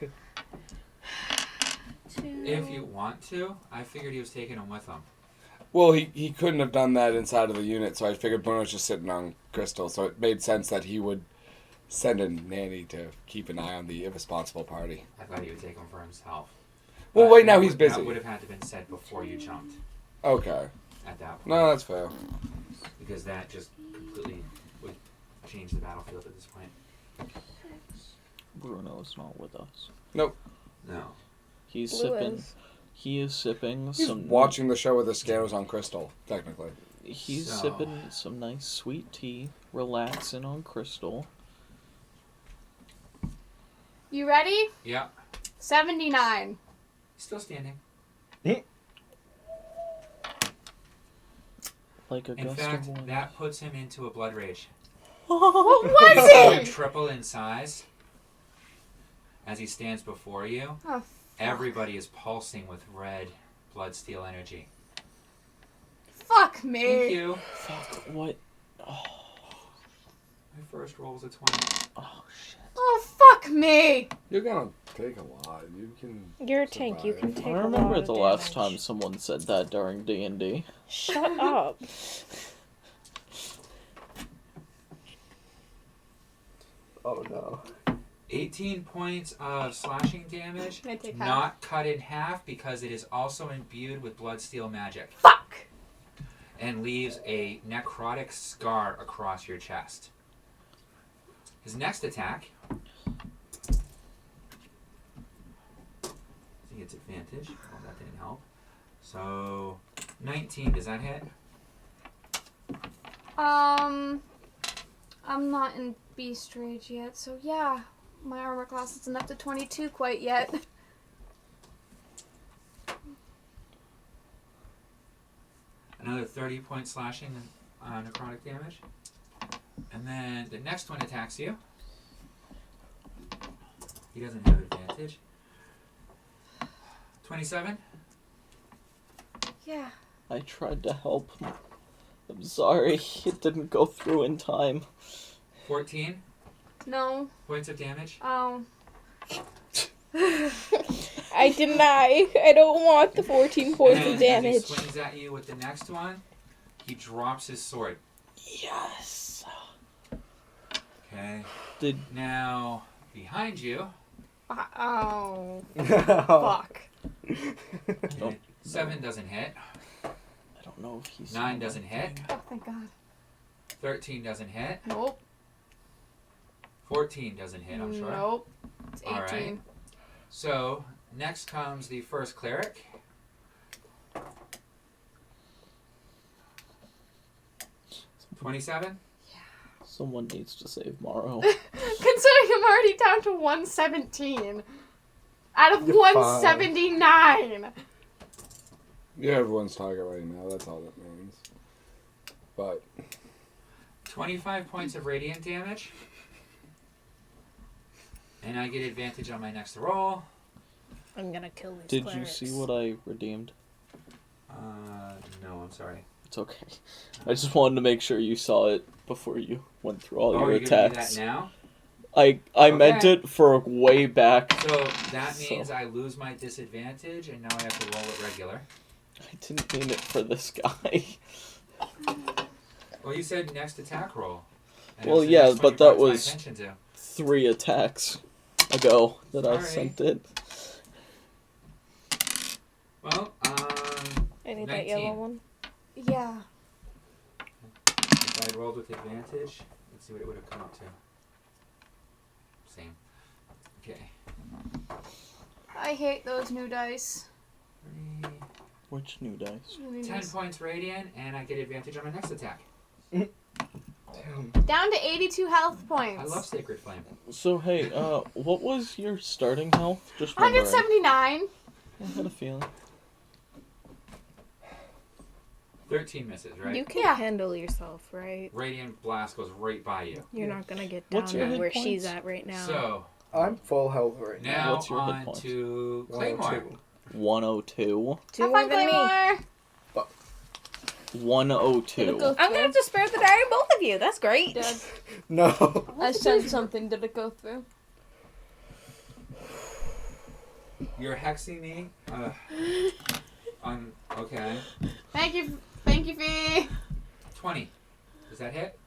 2. If you want to, I figured he was taking him with him. Well, he couldn't have done that inside of the unit, so I figured Bruno's just sitting on Crystal, so it made sense that he would send a nanny to keep an eye on the irresponsible party. I thought he would take him for himself. Well, But right now that he's would- busy. That would have had to been said before you jumped Okay. at that point. No, that's fair. Because that just completely would change the battlefield at this point. Bruno's not with us. No. He's Blue sipping. is. He is sipping He's some. watching the show with his scanners on Crystal, technically. He's So- sipping some nice sweet tea, relaxing on Crystal. You ready? Yeah. 79. Still standing. Like a In gust fact, of wind. that puts him into a blood rage. What He was would it? triple in size as he stands before you. Oh, Everybody is pulsing with red blood steel energy. fuck Thank me. you. Fuck, what? My first roll was a 20. Oh, shit. Oh, fuck me. You're gonna take a lot. You can. You're a tank. You can survive. take I a remember lot of the last damage. time someone said that during D&D. Shut up. Oh no. 18 points of slashing damage, Can I take half? not cut in half because it is also imbued with bloodsteel magic, Fuck. and leaves a necrotic scar across your chest. His next attack, he gets advantage. Well, that didn't help. So, 19, does that hit? I'm not in beast rage yet, so yeah. My armor class isn't up to 22 quite yet. Another 30 point slashing necrotic damage. And then the next one attacks you. He doesn't have advantage. 27. Yeah. I tried to help. I'm sorry, it didn't go through in time. 14 No. points of damage. Oh. I deny. I don't want the 14 points And of damage. as he swings at you with the next one, he drops his sword. Yes. Okay. Did Now, behind you, Oh. Fuck. Fuck. Nope. 7 doesn't hit. I don't know if he's 9 doesn't hit. Oh, thank God. 13 doesn't hit. Nope. 14 doesn't hit, I'm sure. Nope. It's 18. All right. So, next comes the first cleric. $27. Someone needs to save Morrow. Considering I'm already down to 117 out of You're fine. 179. You're everyone's target right now. That's all that means. But 25 points of radiant damage. And I get advantage on my next roll. I'm gonna kill these Did clerics. you see what I redeemed? No, I'm sorry. It's okay. I just wanted to make sure you saw it before you went through all your you're gonna do attacks. that now? I meant it for way back. So that means I lose my disadvantage, and now I have to roll it regular. I didn't mean it for this guy. Well, you said next attack roll. And Well, that's the yeah, next one but you that brought my was attention to. 3 attacks ago that I Sorry. sent it. Well, I need that 19. yellow one. Yeah. If I rolled with advantage, let's see what it would have come up to. Same. Okay. I hate those new dice. 3, Which new dice? 10 points radiant, and I get advantage on my next attack. Down to 82 health points. I love Sacred Flame. So, hey, what was your starting health? Just wondering. 179. I had a feeling. 13 misses, right? You can Yeah. handle yourself, right? Radiant Blast goes right by you. You're not gonna get What's down your to hit where points? she's at right now. So, I'm full health right now. now What's your hit on points? to 102. Claymore. 102. Two Have more fun, than me. Claymore. 102. Did it go I'm gonna have to spare the die of both of you. That's great. Dad, No. I sent something. Did it go through? You're hexing me? Okay. Thank you, Fee. 20. Does that hit?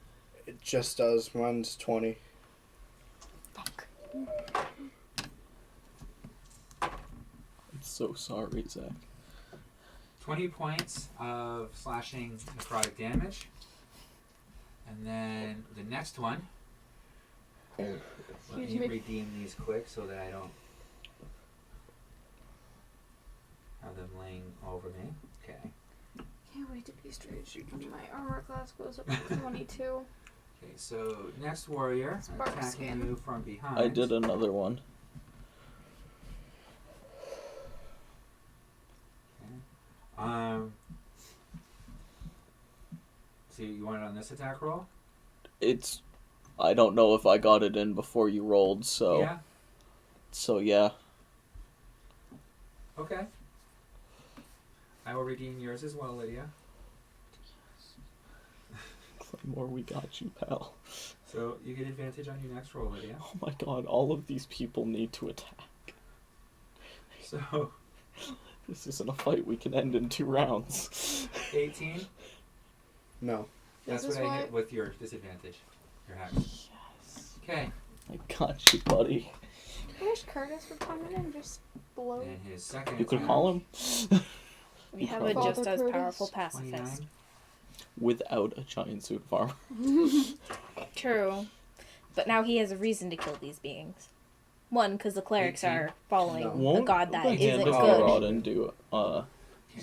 It just does. Mine's 20. I'm so sorry, Zach. 20 points of slashing necrotic damage. And then the next one. Let Excuse me me. redeem these quick so that I don't have them laying over me. Okay. Can't wait to be straight shooting. My armor class goes up to 22. Okay, so next warrior Spark attacking skin. you from behind. I did another one. So you want it on this attack roll? It's... I don't know if I got it in before you rolled, so... Yeah. So, yeah. Okay. I will redeem yours as well, Lydia. Claymore, we got you, pal. So you get advantage on your next roll, Lydia. Oh my god, all of these people need to attack. So This isn't a fight we can end in 2 rounds. 18. No. That's This what is I why- hit with your disadvantage. Your hex. Okay. I got you, buddy. I wish Curtis would come in and just blow. And his second You could attack, call him. We have a Father just as Curtis. powerful pacifist. 29. Without a giant suit of armor. True. But now he has a reason to kill these beings. One, because the clerics 18. are following No. a Won't god that the isn't hand of good. Rodin do, Okay,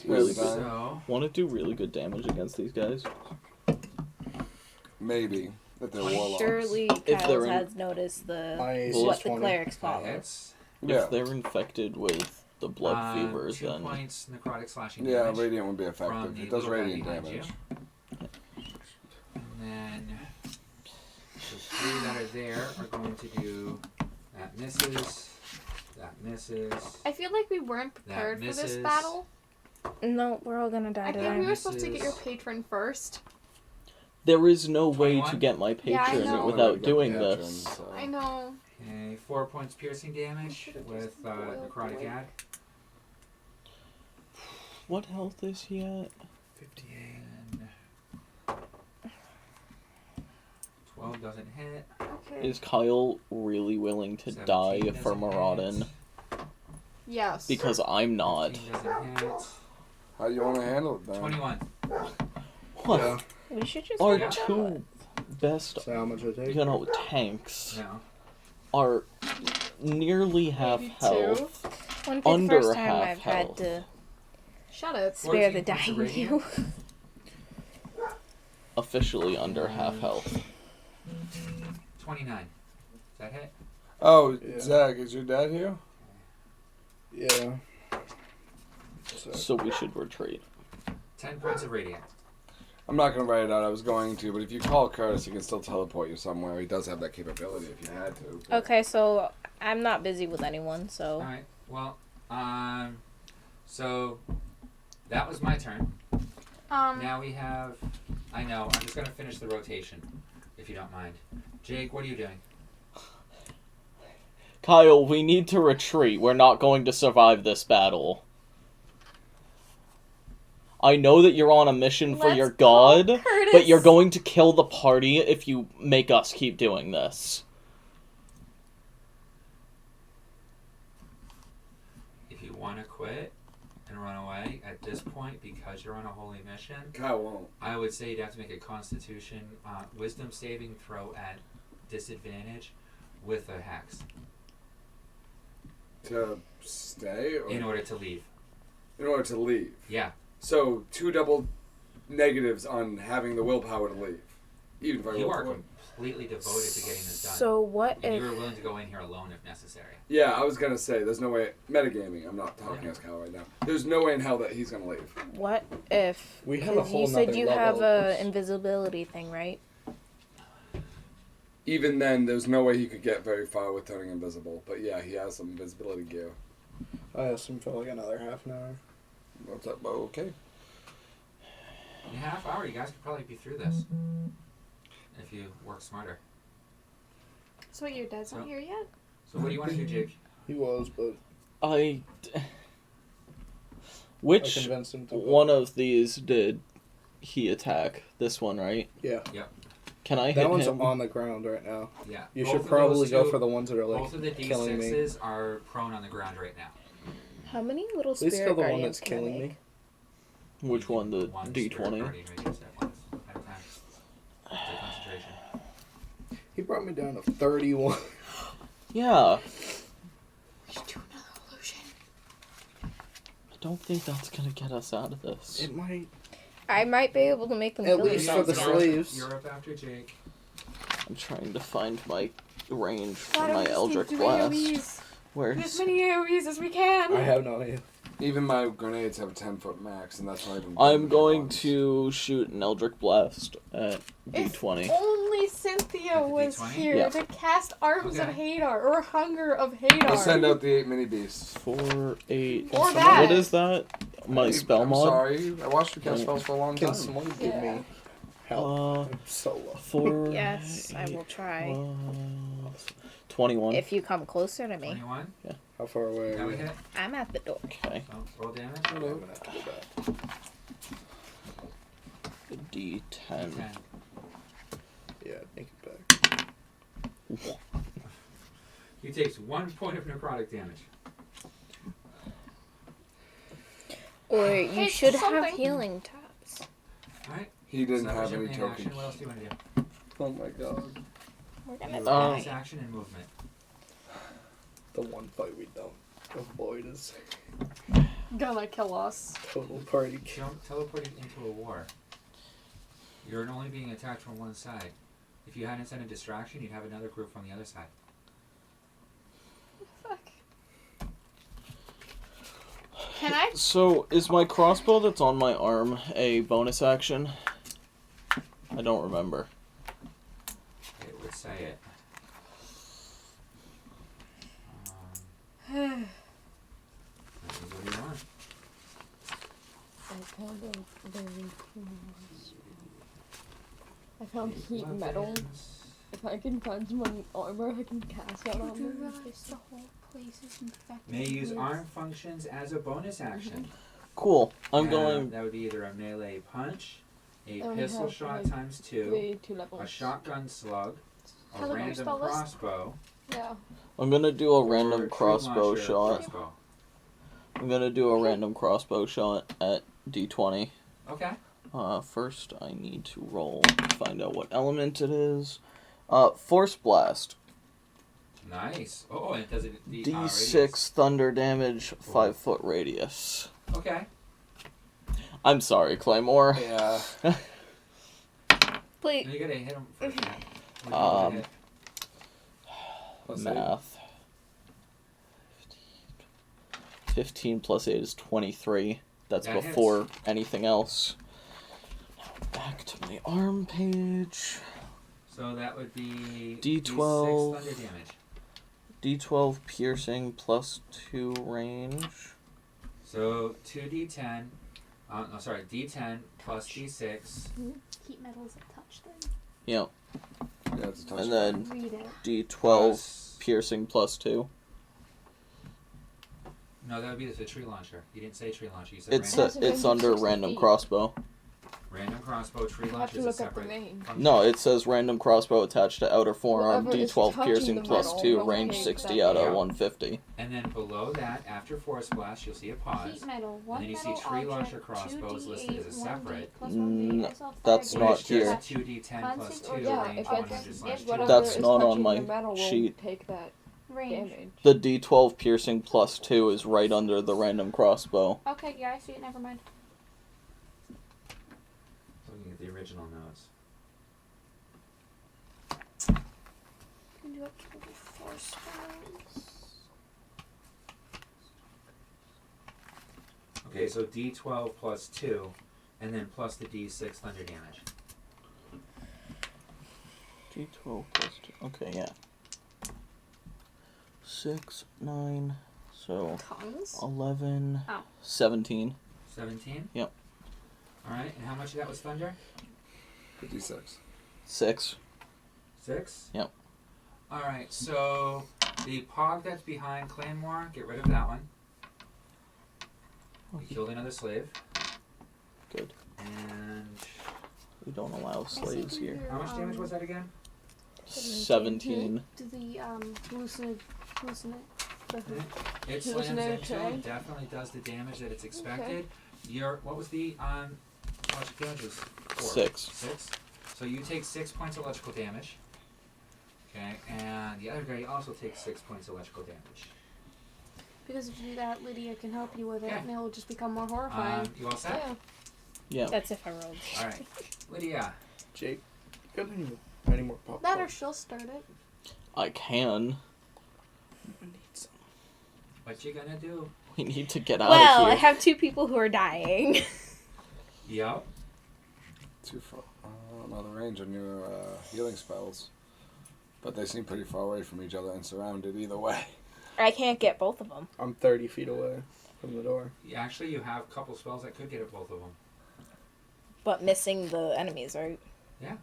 really good. So want to do really good damage against these guys? Maybe. If they're warlocks. Surely If Kyle they're in- has noticed the My AC Well, what is the 20. clerics that follow. hits. Yeah. If they're infected with the blood fevers, 2 then... points necrotic slashing Yeah, damage. radiant would be from effective. the It does little guy radiant behind damage. you. And then the 3 that are there are going to do that misses, that misses. I feel like we weren't prepared for this misses. battle. No, we're all gonna die I think today. we were supposed to get your Misses. patron first. There is no way 21? to get my Yeah, I patron know. without doing Patron, this. so- I know. Okay, 4 points piercing damage with necrotic add. What health is he at? 58. And 12 doesn't hit. Okay. Is Kyle really willing to 17 die doesn't for Marodin? hit. Yes. Because I'm not. 15 doesn't hit. How do you want to handle it then? 21. What? Yeah. We should just Our Yeah. 2 best, So how much I take? tanks No. are nearly half 82. health. Wouldn't be the Under first time half I've had health. to Shut up. spare the 14 points of dying you. Officially under half Mm. health. 29. Does that hit? Oh, Yeah. Zach, is your dad here? Yeah. So we should retreat. 10 points of radiant. I'm not going to write it out. I was going to, but if you call Curtis, he can still teleport you somewhere. He does have that capability if you had to. but- Okay, so I'm not busy with anyone, so Alright, well, so that was my turn. Now we have. I know. I'm just gonna finish the rotation, if you don't mind. Jake, what are you doing? Kyle, we need to retreat. We're not going to survive this battle. I know that you're on a mission for your god, but you're going to kill the party if you make us keep doing this. If you want to quit and run away at this point because you're on a holy mission, Kyle won't. I would say you'd have to make a Constitution Wisdom saving throw at disadvantage with a hex To stay? Or in order to leave. in order to leave. Yeah. So 2 double negatives on having the willpower to leave. Even if I You roll are one. completely devoted to getting this done. So what And if... you are willing to go in here alone if necessary. Yeah, I was gonna say, there's no way. Metagaming, I'm not talking as Kyle right now. There's no way in hell that he's gonna leave. What if... We have a 'cause whole you said nother you level have of a this. invisibility thing, right? Even then, there's no way he could get very far with turning invisible. But yeah, he has some invisibility gear. I asked him for like another half an hour. What's up? Oh, okay. In a half hour, you guys could probably be through this. If you work smarter. So your dad's not So- here yet? So what do you want to do, Jake? He was, but I Which convinced him to. one of these did he attack? This one, right? Yeah. Can I hit That one's him? on the ground right now. Yeah. You Both should of probably those go two- for the ones that are like Both of the killing me. D6s are prone on the ground right now. How many little Please spirit kill the one guardians that's can I killing make? me. Which one? The One D20? spirit guardian radius at once at a time. Take concentration. He brought me down to 31. Yeah. We should do another illusion. I don't think that's gonna get us out of this. It might. I might be able to make them At kill least for themselves the now. slaves. You're up after Jake. I'm trying to find my range for Why don't my we just Eldritch do Blast. AoEs? Do Where's... as many AoEs as we can. I have no idea. Even my grenades have a 10-foot max, and that's not even. I'm going to shoot an Eldritch Blast at D20. Only Cynthia At the was D20? here Yeah. to cast Arms of Okay. Hadar or Hunger of Hadar. We'll send out the 8 mini beasts. 4, 8... Or that. What is that? My spell I'm mod? sorry, I watched you cast Yeah. spells for a long Can time. someone give Yeah. me help? Uh, I'm so low. 4... Yes, I 8, will try. 21. If you come closer to me. 21. How far away Now are we we? hit. I'm at the door. Okay. So roll damage. I'm gonna have to go back. D10. 10. Yeah, take it back. He takes 1 point of necrotic damage. Or you Hey, should have something. healing tabs. Alright. He didn't So that was have your any main action. tokens. What else do you want to do? Oh my god. We're gonna Your die. bonus action and movement. The one fight we don't avoid is Gonna kill us. total party kill. Don't teleport it into a war. You're only being attacked from one side. If you hadn't sent a distraction, you'd have another group on the other side. Fuck. Can I? So, is my crossbow that's on my arm a bonus action? I don't remember. It would say it. What do you want? I found heat metal. Weapons. If I can find some armor, I can cast that on them. the whole place is infected. May use arm functions as a bonus action. Cool. I'm Now, going... That would be either a melee punch, a I only pistol have, shot like, times 2, Way two levels. a shotgun slug, a Have a random spell list? crossbow, Yeah. I'm gonna do a or random tree crossbow launcher shot. crossbow. I'm gonna do a random crossbow shot at D20. Okay. First I need to roll to find out what element it is. Force Blast. Nice. Oh, and it does it the D6 radius. thunder damage, 5-foot radius. Okay. I'm sorry, Claymore. Yeah. Please. You gotta hit him first. Man. What do you Um, hit? Plus eight. Math. 15 plus 8 is 23. That's That before anything else. Now back to my arm page. So that would be D12. D6 thunder damage. D12 piercing plus 2 range. So 2d10 No, sorry. D10 plus D6. Heat metal's a touch thing. Yeah. Yeah, it's a touch. And then Read it. D12 Plus- piercing plus 2. No, that would be the tree launcher. You didn't say tree launcher. You said It's random. it's under random crossbow. Random crossbow. Tree You have launcher to is a look up the separate. name. function. No, it says random crossbow attached to outer forearm, Whoever is D12 touching piercing the plus metal 2, will range take 60 that out of damage. 150. And then below that, after Force Blast, you'll see a pause. Heat metal. One And then you see metal tree object, launcher crossbows 2d8, listed as a 1d separate. plus 1d8 Mm, assault that's fire not It's damage. here. just 2d10 plus Constant 2, or Yeah, range if 100 it's slash if 2. whatever That's is not on touching my the metal will sheet. take that Range. damage. The D12 piercing plus 2 is right under the random crossbow. Okay, yeah, I see it. Never mind. Looking at the original notes. Can do up to level 4 spells. Okay, so D12 plus 2, and then plus the D6 thunder damage. D12 plus 2. Okay, yeah. 6, 9, so Tongues? 11, Oh. 17. 17? Yep. Alright, and how much of that was thunder? 56. 6. 6? Yep. Alright, so the pog that's behind Claymore, get rid of that one. You killed another slave. Good. And We don't allow slaves here. how much damage was that again? 17. To the hallucinate. It slams Hallucinatory into terrain. him, definitely does the damage that it's expected. Your what was the electrical damage? Was 4. 6. 6. So you take 6 points electrical damage. Okay, and the other guy also takes 6 points electrical damage. Because if you do that, Lydia can help you with it, Yeah. and it'll just become more horrifying. You all set? Yeah. Yeah. That's if I rolled. Alright. Lydia. Jake, got any more pop? That or she'll start it. I can. I need some. What you gonna do? We need to get out Well, of I here. have 2 people who are dying. Yup. Too far. I don't know the range on your healing spells. But they seem pretty far away from each other and surrounded either way. I can't get both of them. I'm 30 feet away from the door. Actually, you have a couple spells that could get at both of them. But missing the enemies, right? Yeah.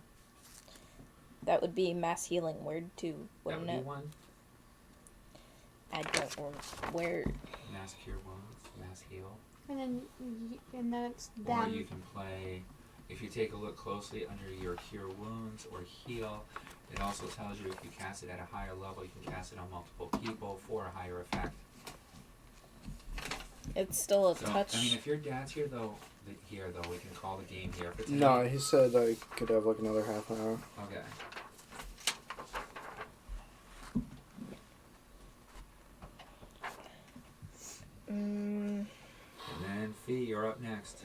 That would be mass healing word too, That wouldn't would be it? one. I don't know where. Mass cure wounds, mass heal. And then, and that's Or them. you can play, if you take a look closely under your cure wounds or heal, it also tells you if you cast it at a higher level, you can cast it on multiple people for a higher effect. It's still a So, touch. I mean, if your dad's here though, we can call the game here for tonight. No, he said I could have like another half an hour. Okay. And then Fee, you're up next.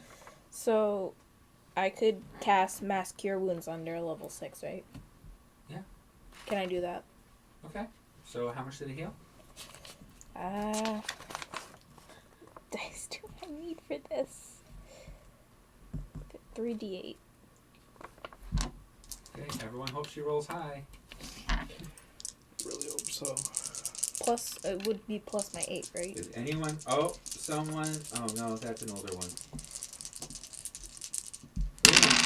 So, I could cast Mass Cure Wounds under level 6, right? Yeah. Can I do that? Okay. So how much did it heal? Dice do I need for this? 3d8. Okay, everyone hopes she rolls high. Really hope so. Plus, it would be plus my 8, right? Is anyone... Oh, someone... Oh, no, that's an older one.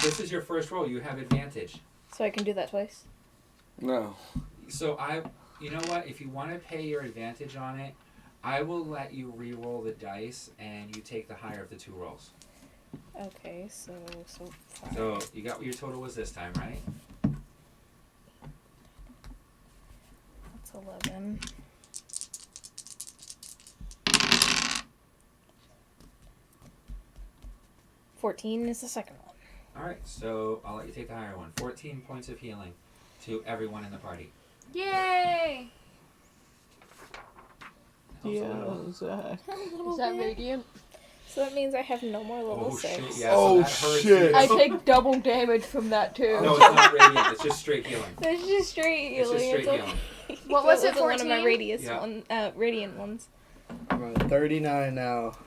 This is your first roll. You have advantage. So I can do that twice? No. So you know what? If you want to pay your advantage on it, I will let you re-roll the dice, and you take the higher of the 2 rolls. Okay, so 5. So you got what your total was this time, right? That's 11. $14 is the second one. All right. So I'll let you take the higher one. 14 points of healing to everyone in the party. Yay! Zach. Is that radiant? So that means I have no more level Oh 6. shit! Yeah. Oh, so that hurts shit. you. I take double damage from that too. No, it's not radiant. It's just straight healing. It's just straight It's healing. just straight It's healing. What so was it, wasn't one of my 14? radiant ones. I'm at 39 now.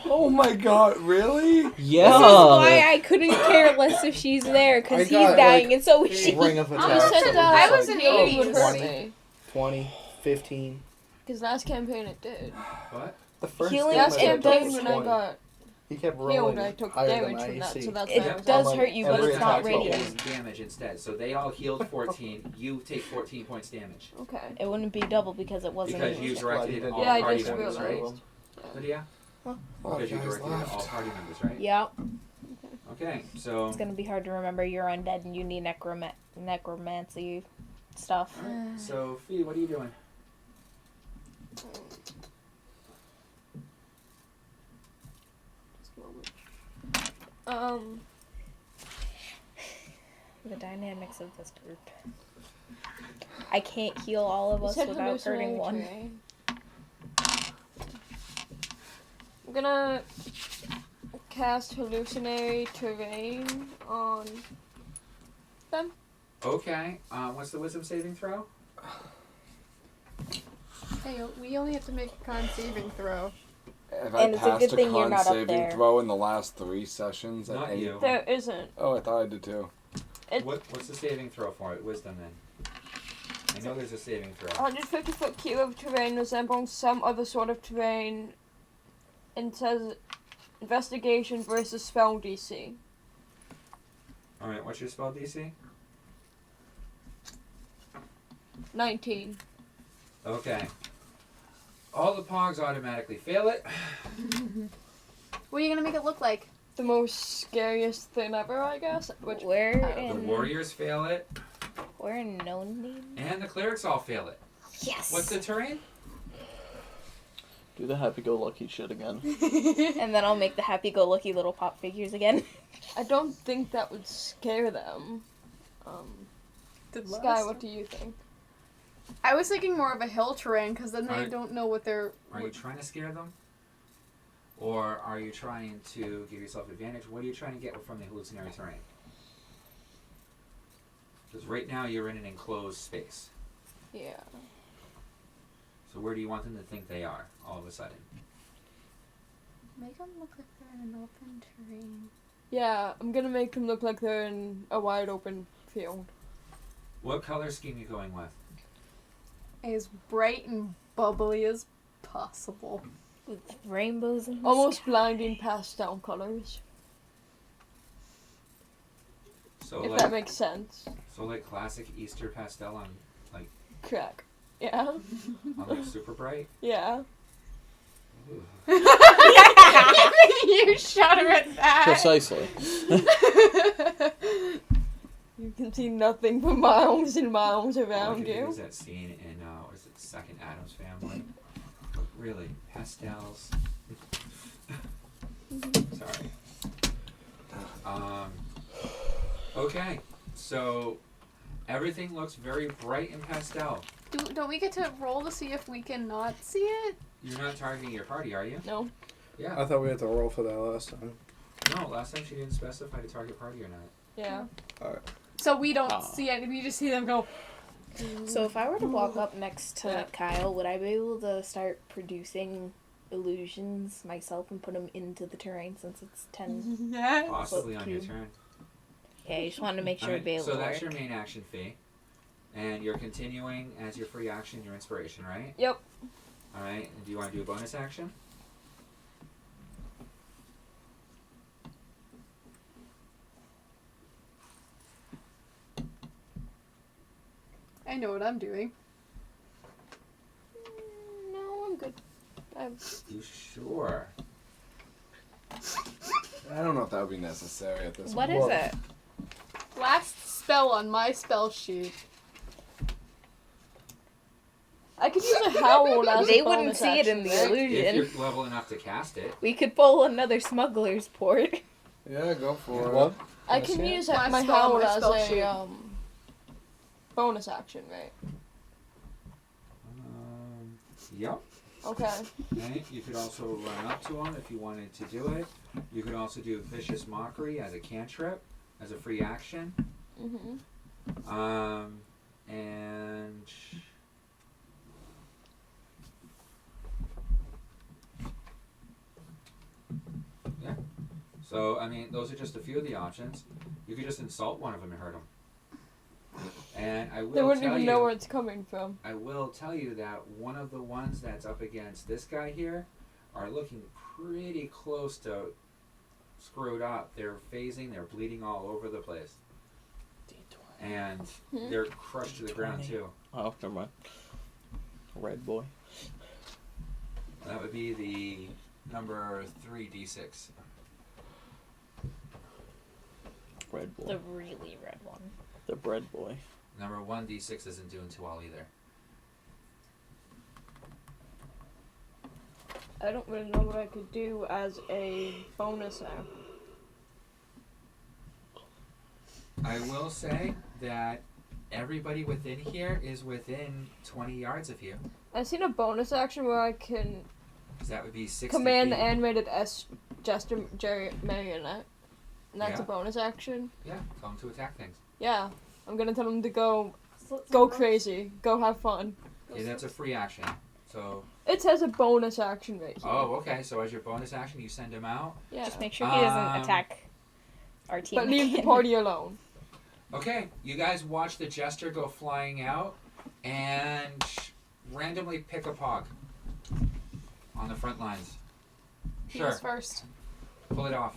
Oh my god, really? Yeah. This is why I couldn't care less if she's there, I because he's got, dying, like, and so is she. Ring of You attack. said so that it's I was like an it 80s. would hurt 20, me. 20, 15. Because last campaign it did. What? The first Healing game Last I did campaign was when I 20. got He kept healed, rolling I took higher damage than from that, IC. so that's It why I was does like, hurt you, but every it's not attack's got radiant. one. damage instead. So they all healed 14. You take 14 points damage. Okay. It wouldn't be double because it wasn't. Because you directed it at all Yeah, I party just members, right? realized. Lydia? Oh, Because you guys directed it at all left. party members, right? Yep. Okay, so... It's gonna be hard to remember. You're undead and you need necromancy stuff. Alright, so, Fee, what are you doing? Just a moment. The dynamics of this group. I can't heal all of us Said without hurting hallucinatory one. terrain. I'm gonna cast hallucinatory terrain on them. Okay, what's the wisdom saving throw? Hey, we only have to make a con saving throw. Have And I it's a passed good a thing you're con not up saving there. throw in the last 3 sessions? At Not any- you. There isn't. Oh, I thought I did too. What's the saving throw for it? Wisdom, then. I know there's a saving throw. 150-foot cube of terrain resembling some other sort of terrain, and says investigation versus spell DC. Alright, what's your spell DC? 19. Okay. All the pogs automatically fail it. What are you gonna make it look like? The most scariest thing ever, I guess. Which We're The in. warriors fail it. We're in no name. And the clerics all fail it. Yes. What's the terrain? Do the happy-go-lucky shit again. And then I'll make the happy-go-lucky little pop figures again. I don't think that would scare them. Sky, what do you think? I was thinking more of a hill terrain because then they Alright. don't know what they're. Are you trying to scare them? Or are you trying to give yourself advantage? What are you trying to get from the hallucinatory terrain? Because right now you're in an enclosed space. Yeah. So where do you want them to think they are all of a sudden? Make them look like they're in an open terrain. Yeah, I'm gonna make them look like they're in a wide open field. What color scheme are you going with? As bright and bubbly as possible. With rainbows and Almost blinding pastel colors, So if like, that makes sense. so like classic Easter pastel on Crack. Yeah. on like super bright. Yeah. Ooh. You shudder at that. Precisely. You can see nothing but miles and miles All I around can think you. is that scene in what is it, Second Addams Family? Really, pastels. Sorry. Okay, so everything looks very bright and pastel. Don't we get to roll to see if we can not see it? You're not targeting your party, are you? No. Yeah. I thought we had to roll for that last time. No, last time she didn't specify to target party or not. Yeah. So we don't Ah. see it. We just see them go. So if I were to walk up next to Kyle, would I be able to start producing illusions myself and put them into the terrain since it's 10? Yeah. Possibly on your cube. turn. Okay, I just wanted to make sure it'd be able so to that's work. your main action fee. And you're continuing as your free action, your inspiration, right? Yep. Alright, and do you want to do a bonus action? I know what I'm doing. No, I'm good. You sure? I don't know if that would be necessary at this What point. is it? Last spell on my spell sheet. I could use a howl as They a wouldn't bonus see it in action, the right? If illusion. you're level enough to cast it. We could pull another smuggler's port. Yeah, go for it. What? I Let's can see it. use Last my spell on howl my as spell sheet. a bonus action, right? Yep. Okay. Okay. You could also run up to him if you wanted to do it. You could also do Vicious Mockery as a cantrip, as a free action. Mm-hmm. And yeah. So I mean, those are just a few of the options. You could just insult one of them and hurt them. And I will They wouldn't tell even you, know where it's coming from. I will tell you that one of the ones that's up against this guy here are looking pretty close to screwed up. They're phasing. They're bleeding all over the place, D20. and they're crushed to the ground too. Oh, never mind. Red boy. That would be the number 3d6. Red boy. The really red one. The bread boy. Number 1d6 isn't doing too well either. I don't really know what I could do as a bonus now. I will say that everybody within here is within 20 yards of you. I've seen a bonus action where I can 'Cause that would be 60 command feet. the animated jester marionette. And that's Yeah. a bonus action. Yeah, tell them to attack things. Yeah. I'm gonna tell them to go So go crazy. Go have fun. Okay, that's a free action. So, It says a bonus action right here. oh, okay. So as your bonus action, you send him out. Yeah. Just make sure he doesn't attack our team. But leave the again. party alone. Okay, you guys watch the jester go flying out and randomly pick a pog on the front lines. He Sure, goes first. pull it off.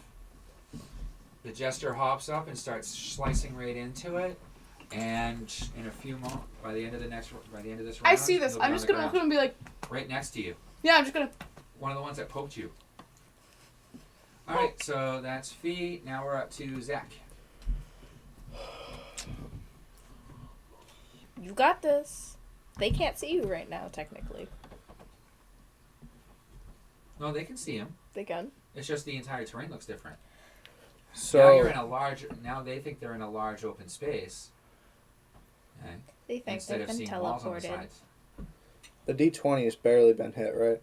The jester hops up and starts slicing right into it, and in a few moments, by the end of this round, I see this. it'll be I'm on just the gonna look ground, at him and be like, right next to you. yeah, I'm just gonna. One of the ones that poked you. All right, so that's Fee. Now we're up to Zach. You got this. They can't see you right now, technically. No, they can see him. They can. It's just the entire terrain looks different. So Now you're in a large. Now they think they're in a large open space. Okay. They think Instead they've of been seeing walls on the teleported. sides. the D20 has barely been hit, right?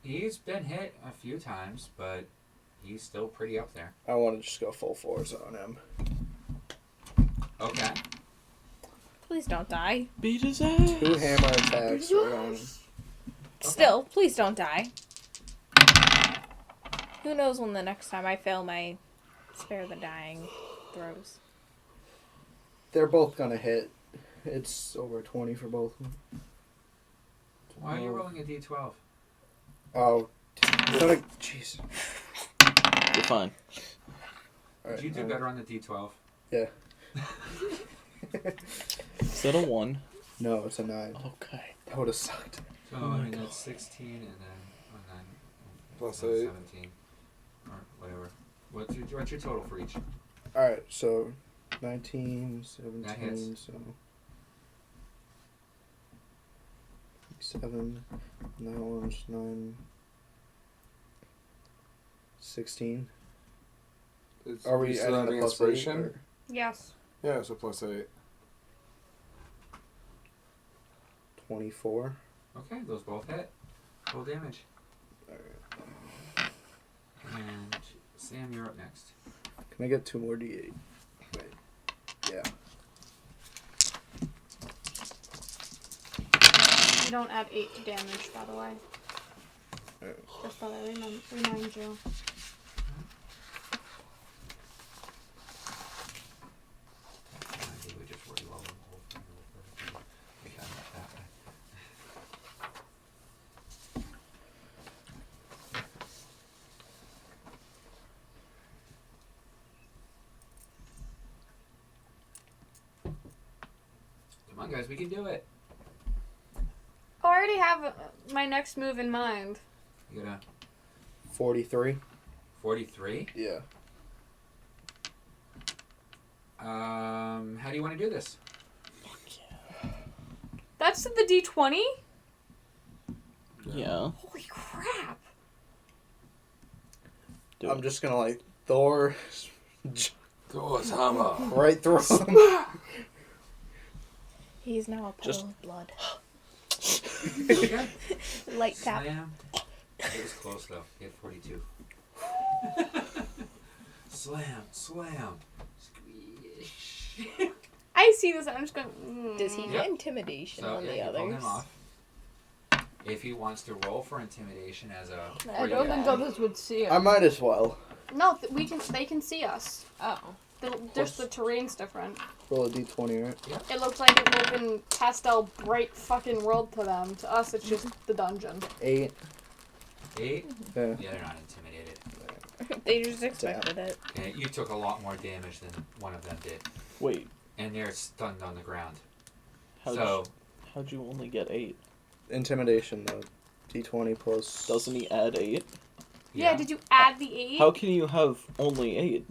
He's been hit a few times, but he's still pretty up there. I want to just go full force on him. Okay. Please don't die. Beat his ass. 2 hammer attacks right on him. Still, please don't die. Who knows when the next time I fail my spare the dying throws. They're both gonna hit. It's over 20 for both of them. Why are you rolling a d12? Oh, jeez. You're fine. Did you do better on the d12? Yeah. Is that a 1? No, it's a 9. Okay. That would have sucked. So I mean that's 16 and then 9 Plus so 8. 17 or whatever. What's your total for each? Alright, so 19, That 17, hits. so 7, and that one's 9, 16. Are we still adding having the plus 8? inspiration? Or? Yes. Yeah, so plus 8. 24. Okay, those both hit. Full damage. Alright. And Sam, you're up next. Can I get 2 more D8? Wait. Yeah. You don't add 8 to damage, by the way. Alright. Just thought I remind you. I think we just re-roll the whole thing real quick. We got it that way. Come on, guys, we can do it. Oh, I already have my next move in mind. You got 43? a 43. Yeah. How do you want to do this? That's the D20? Yeah. Holy crap. Do I'm it. just gonna like Thor Thor's hammer. right through him. He's now a puddle Just- of blood. Okay. Light tap. Slam. It was close though. He had 42. Slam, slam, squish. I see this and I'm just going, Does he Yep. get intimidation So on yeah, the you pull others? him off. If he wants to roll for intimidation as a I don't think others would see it. I might as well. No, they can see us. Oh. Just the terrain's different. Roll a D20, right? It looks like an open, pastel, bright fucking world to them. To us, it's just the dungeon. 8. 8. Yeah. Yeah, they're not intimidated. They just expected it. Okay, you took a lot more damage than one of them did. Wait, And they're stunned on the ground. how'd you only get 8? Intimidation, though. D20 plus... Doesn't he add 8? Yeah, did you add the 8? How can you have only 8?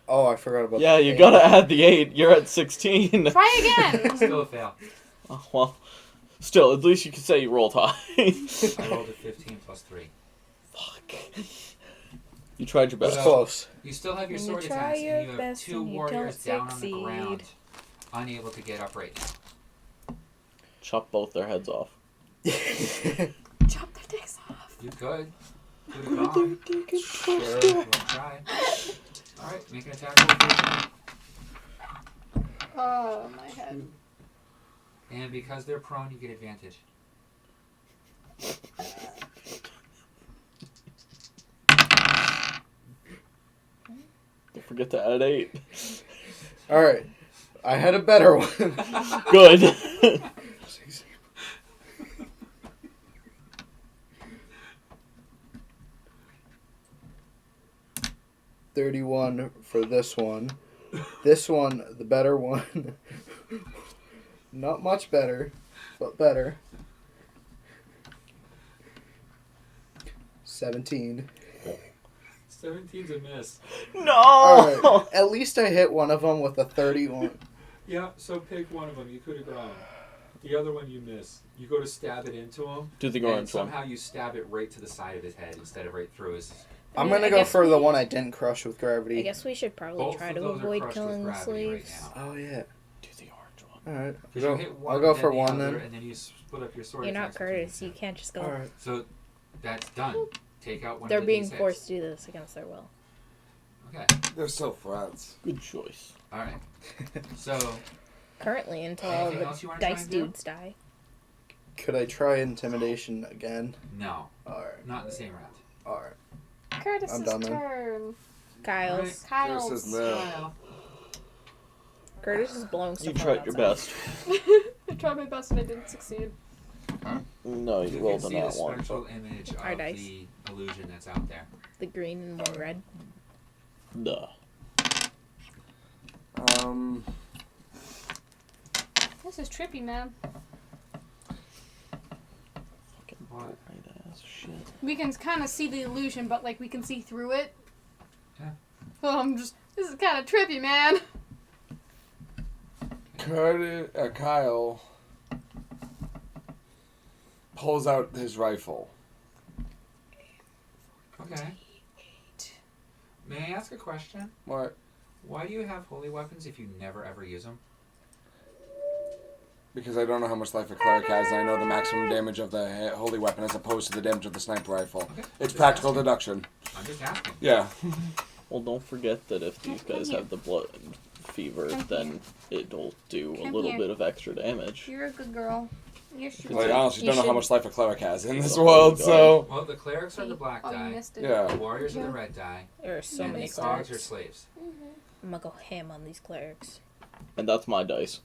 Oh, I forgot about Yeah, the you 8. gotta add the 8. You're at 16. Try again! Still a fail. Oh, well, still, at least you can say you rolled high. I rolled a 15 plus 3. Fuck. You tried your That's best. close. You still have your When you sword try attacks, your and you have best 2 and you warriors don't down on the ground, succeed. unable to get up right now. Chop both their heads off. Chop their dicks off. You could. Could have gone. Sure. We'll try. Alright, make an attack roll. Oh, my head. And because they're prone, you get advantage. Don't forget to add 8. Alright. I had a better one. Good. 31 for this one. This one, the better one. Not much better, but better. 17. 17's a miss. No! Alright, at least I hit one of them with a 31. Yeah, so pick one of them. You could have gone. The other one you miss. You go to stab it into him, Do the and orange one. somehow you stab it right to the side of his head instead of right through his... I'm Yeah, gonna I go guess for the we- one I didn't crush with gravity. I guess we should probably Both try of to those are avoid crushed killing with the gravity slaves. right now. Oh yeah. Do the orange one. Alright. Because you hit one, I'll go then for the one other, then. and then you split up your sword You're not attacks between Curtis. the You two. can't just go. Alright. So, that's done. Take out one They're of the being D6. forced to do this against their will. Okay, They're still friends. Good choice. alright. So, Currently, until all Anything the else you wanna try dice and do? dudes die. Could I try intimidation again? no. Alright. Not in the same round. Alright. Curtis's I'm done then. turn. Kyle's. Right. Kyle's. This is no. Kyle. Curtis is blowing You stuff up tried your outside. best. I tried my best and I didn't succeed. No, You you can rolled see in the that one. spectral image Our of dice. the illusion that's out there. The green and one red. Duh. This is trippy, man. Fucking What? bright ass shit. We can kind of see the illusion, but like we can see through it. Yeah. Oh, this is kind of trippy, man. Kyle pulls out his rifle. Okay. May I ask a question? What? Why do you have holy weapons if you never ever use them? Because I don't know how much life a cleric has, and I know the maximum damage of the holy weapon as opposed to the damage of the sniper rifle. Okay. It's Just practical asking. deduction. I'm just asking. Yeah. Well, don't forget that if these Come guys here. have the blood fever, Come then it'll do a Come little here. bit of extra damage. You're a good girl. Yes, you Like, I are. honestly You don't know how should- much life a cleric has in this Oh, world, God. so... Well, the clerics are the black Oh, you die. missed it. The Yeah. warriors are the red die. There are so and many the dogs are clerics. slaves. I'm gonna go ham on these clerics. And that's my dice.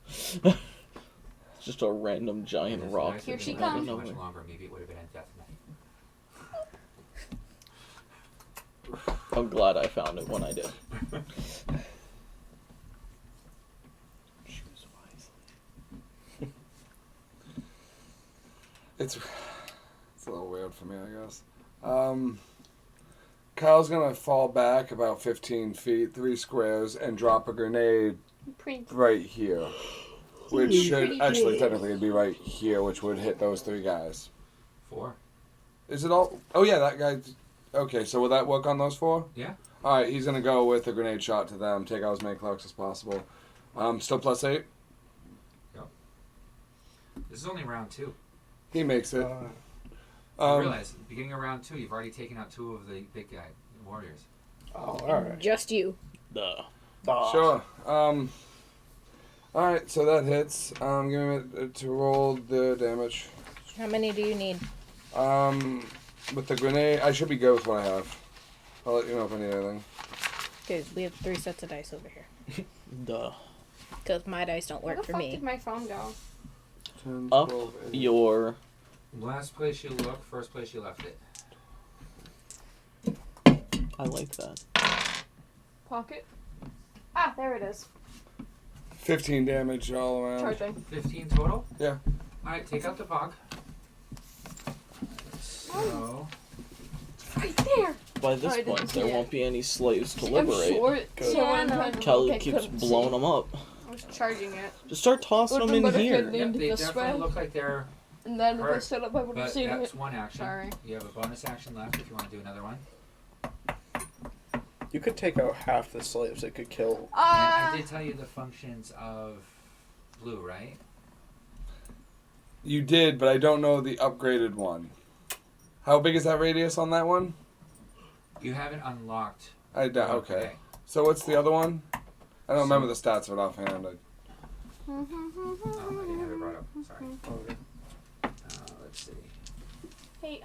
Just a random giant And if rock. the dice Here had she been around comes. too much Nowhere. longer, maybe it would have been a death knife. I'm glad I found it when I did. Choose wisely. It's a little weird for me, I guess. Kyle's gonna fall back about 15 feet, 3 squares, and drop a grenade Pretty. right here. Which should Pretty actually good. technically it'd be right here, which would hit those 3 guys. 4. Is it all? Oh yeah, that guy. Okay, so will that work on those 4? Yeah. All right, he's gonna go with a grenade shot to them. Take out as many clerics as possible. Still +8. This is only round 2. He makes it. I realize, beginning of round 2, you've already taken out 2 of the big guy warriors. Oh, alright. Just you. Duh. Sure. All right, so that hits. Give me to roll the damage. How many do you need? With the grenade, I should be good with what I have. I'll let you know if I need anything. Because we have 3 sets of dice over here. Duh. Because my dice don't Where work the for fuck did me. my phone go? 10, Up 12, 8. your... Last place you look, first place you left it. I like that. Pocket. Ah, there it is. 15 damage all around. Charging. 15 total? Yeah. Alright, take out the Pog. So, Right there. By this I didn't point, see there it. won't be any slaves to I'm liberate. short, so I'm Yeah, trying to Kelly look, I keeps couldn't blowing see. them up. I was charging it. Just start tossing Would've them been in better if you here. had yep, named they this definitely way. look like they're And then if I Hurt. stood up, I would have But seen that's it. one action. Sorry. You have a bonus action left if you want to do another one. You could take out half the slaves it could kill. And I did tell you the functions of blue, right? You did, but I don't know the upgraded one. How big is that radius on that one? You haven't unlocked. I doubt. Okay. So what's the other one? I don't remember the stats of it offhand. Oh, I didn't have it brought up. Sorry. Let's see. Hey,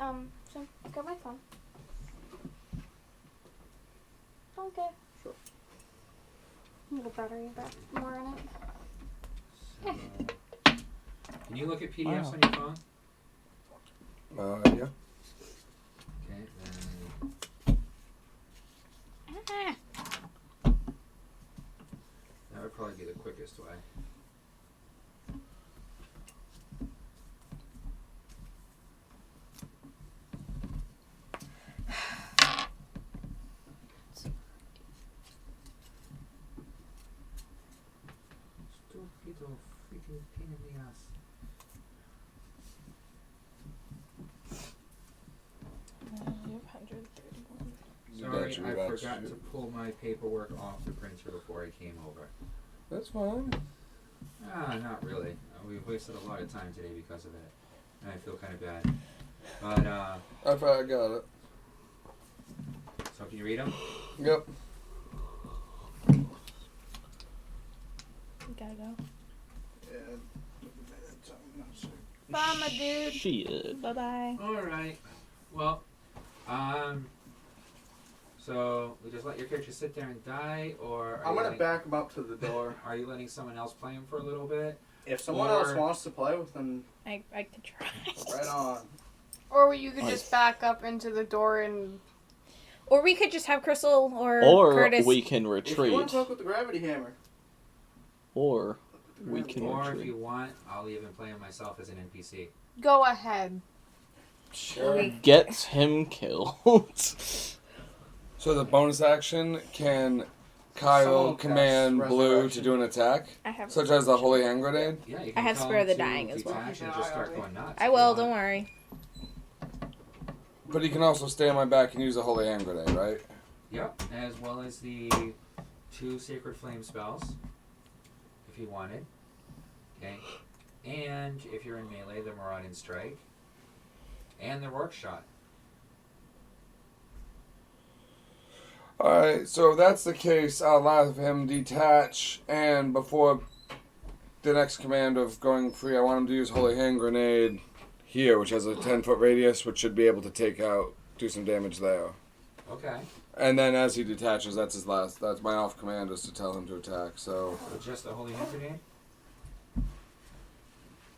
so grab my phone. Okay. Sure. A little battery, but more in it. So, can you look at PDFs Wow. on your phone? Yeah. Okay, then. That would probably be the quickest way. Stupido freaking pain in the ass. Sorry, Gotcha, I gotcha. forgot to pull my paperwork off the printer before I came over. That's fine. Not really. We've wasted a lot of time today because of it. And I feel kind of bad. But, I got it. so can you read them? Yep. Gotta go. Bye, my dude. Shit. Bye bye. Alright. Well, so we just let your character sit there and die, or are I'm you gonna letting- back him up to the door. Are you letting someone else play him for a little bit? If someone Or- else wants to play with them, I could try. right on. Or you could just back up into the door and. Or we could just have Crystal or Curtis. We can If you want retreat. to talk with the gravity hammer. Or we can Or if retreat. you want, I'll even play him myself as an NPC. Go ahead. Sure. Gets him killed. So the bonus action can Someone Kyle will cast command Blue to Resurrection. do an attack, I have. such as the Holy Hand Grenade. Yeah, you I can have tell Spare him the to Dying as well. detach and just start going nuts. I if you will. want. Don't worry. But he can also stay on my back and use the Holy Hand Grenade, right? Yep, as well as the 2 Sacred Flame spells, if you wanted. Okay. And if you're in melee, the Marauding Strike. And the Rourke Shot. Alright, so if that's the case, I'll have him detach, and before the next command of going free, I want him to use Holy Hand Grenade here, which has a 10-foot radius, which should be able to take out, do some damage there. Okay. And then as he detaches, that's my off command is to tell him to attack, so. So just the Holy Hand Grenade?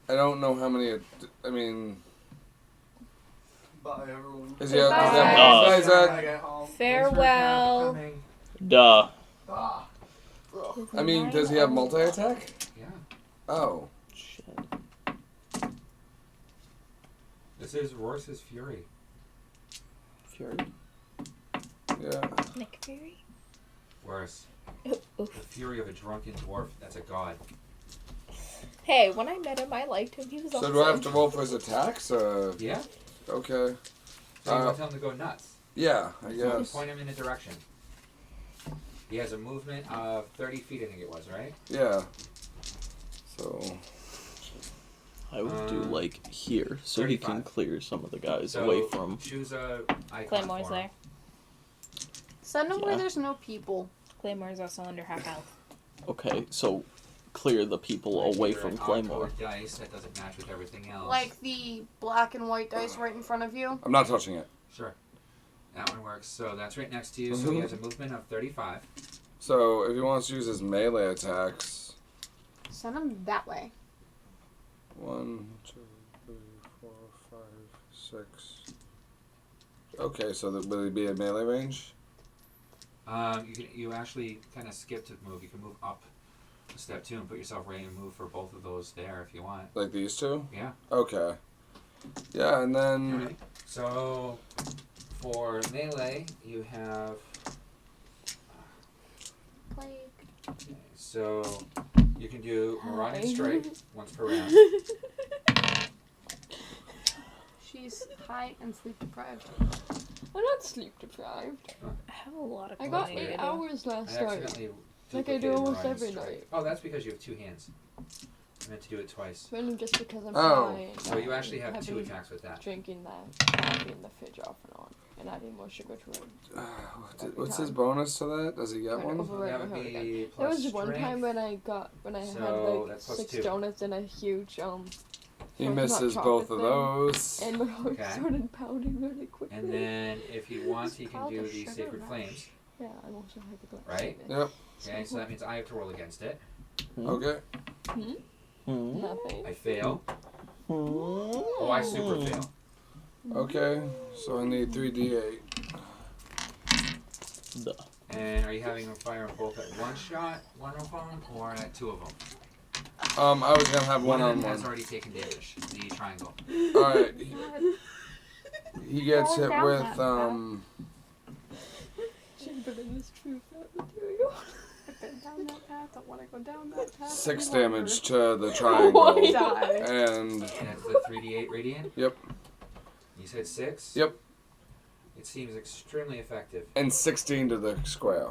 I don't know how many, I mean, Bye, everyone. is he Goodbye. Bye, Zach. I get home. Farewell. Coming. Duh. Ah. I mean, does he have multi-attack? Yeah. Oh. Shit. This is Rourke's Fury. Fury. Yeah. Nick Fury. Worse. Oof. The fury of a drunken dwarf. That's a god. Hey, when I met him, I liked him. He was So awesome. do I have to roll for his attacks? Yeah? Okay. So you want to tell him to go nuts. Yeah, I So guess. point him in a direction. He has a movement of 30 feet, I think it was, right? Yeah. So. I would do like here, so he can 35. clear some of the guys So away from. choose a icon Claymore's for him. there. Send them where Yeah. there's no people. Claymore's also under half health. Okay, so clear the people Like away either from an Claymore. odd-colored dice that doesn't match with everything else. Like the black and white dice right in front of you. I'm not touching it. Sure. That one works. So that's right next to you. So he has a movement of 35. So if he wants to use his melee attacks. Send them that way. 1, 2, 3, 4, 5, 6. Okay, so will he be at melee range? You actually kind of skipped a move. You can move up to step 2 and put yourself ready to move for both of those there if you want. Like these two? Yeah. Okay. Yeah, and then... Alright. So, for melee, you have... Plague. Okay, so, you can do Marauding Strike once per round. She's high and sleep deprived. I'm not sleep deprived. I have a lot of I got cleaning 8 to do. hours last I night. accidentally Like I do duplicated almost Marauding every Strike. night. Oh, that's because you have 2 hands. I meant to do it twice. Mainly just because I'm Oh. high. And So you actually have I've 2 been attacks with that. drinking that coffee in the fridge off and on, and adding more sugar to it. What's his bonus to that? Does he get Trying to one? override That my would heart again. be There plus was one strength. time when I So had like that's plus 6 2. donuts and a huge He hot misses chocolate both of thing. those. and my heart Okay. started pounding really quickly. And then if he wants, he can called do a the sugar Sacred rush. Flames. Yeah, I'm also hyperglycemic. Right? Yep. Okay, so that means I have to roll against it. Okay. Nothing. I fail. Oh, I super fail. Okay. So I need 3d8. Duh. And are you having them fire them both at one shot, one of them, or at 2 of them? I was gonna have One of them one-on-one. has already taken damage. The triangle. Alright. He gets Fall hit down with, that path. But in this truth, that material. I've been down that path. Don't want to go down that path. 6 any longer. damage to the triangle. Die. And And that's the 3d8 radiant? Yep. You said 6? Yep. It seems extremely effective. and 16 to the square.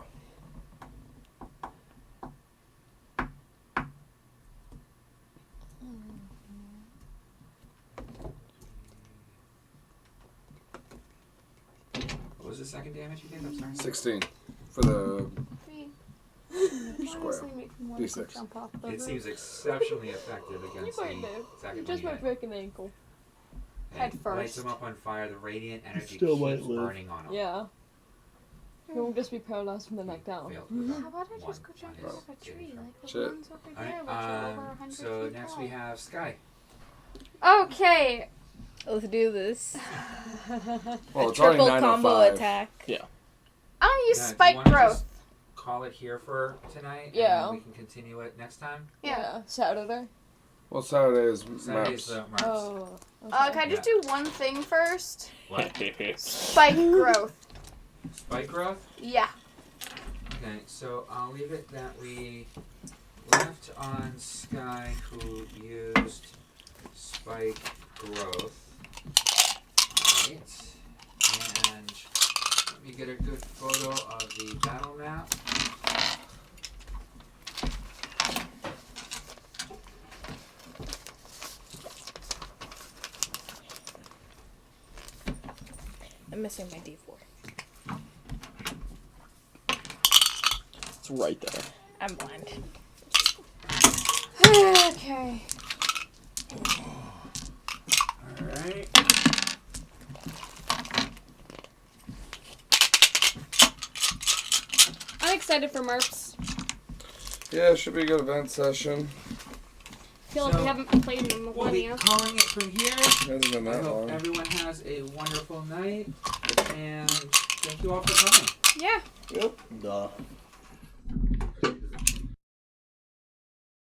What was the second damage you did? I'm sorry. 16 for the Honestly, make me want to D6. jump off the It roof. seems exceptionally effective You against might the live. second You one just you might hit. break an ankle. Head It lights first. him up on fire. The radiant energy Still keeps might live. burning on him. Yeah. You won't just be paralyzed from the neck down. Failed with How about I one just go on jump his off a tree like the Shit. ones over there, Alright, which are over 100 so feet next tall? we have Sky. Okay. Let's do this. Well, A it's only triple 9:05. combo attack. I'm gonna use Now, do you spike wanna growth. just call it here for tonight? Yeah. And we can continue it next time. Yeah. Saturday. Well, Saturday is Saturday's maps. the Marks. Oh. Can I just do one thing first? What? Spike growth. Spike growth? Yeah. Okay, so I'll leave it that we left on Sky who used spike growth. Right. And let me get a good photo of the battle map. I'm missing my D4. It's right there. I'm blind. Okay. Alright. I'm excited for MERPs. Yeah, it should be a good event session. I feel like So, we haven't played in a We'll be millennia. calling it from here. It hasn't been I that hope long. everyone has a wonderful night. And thank you all for coming. Yeah. Yep. Duh.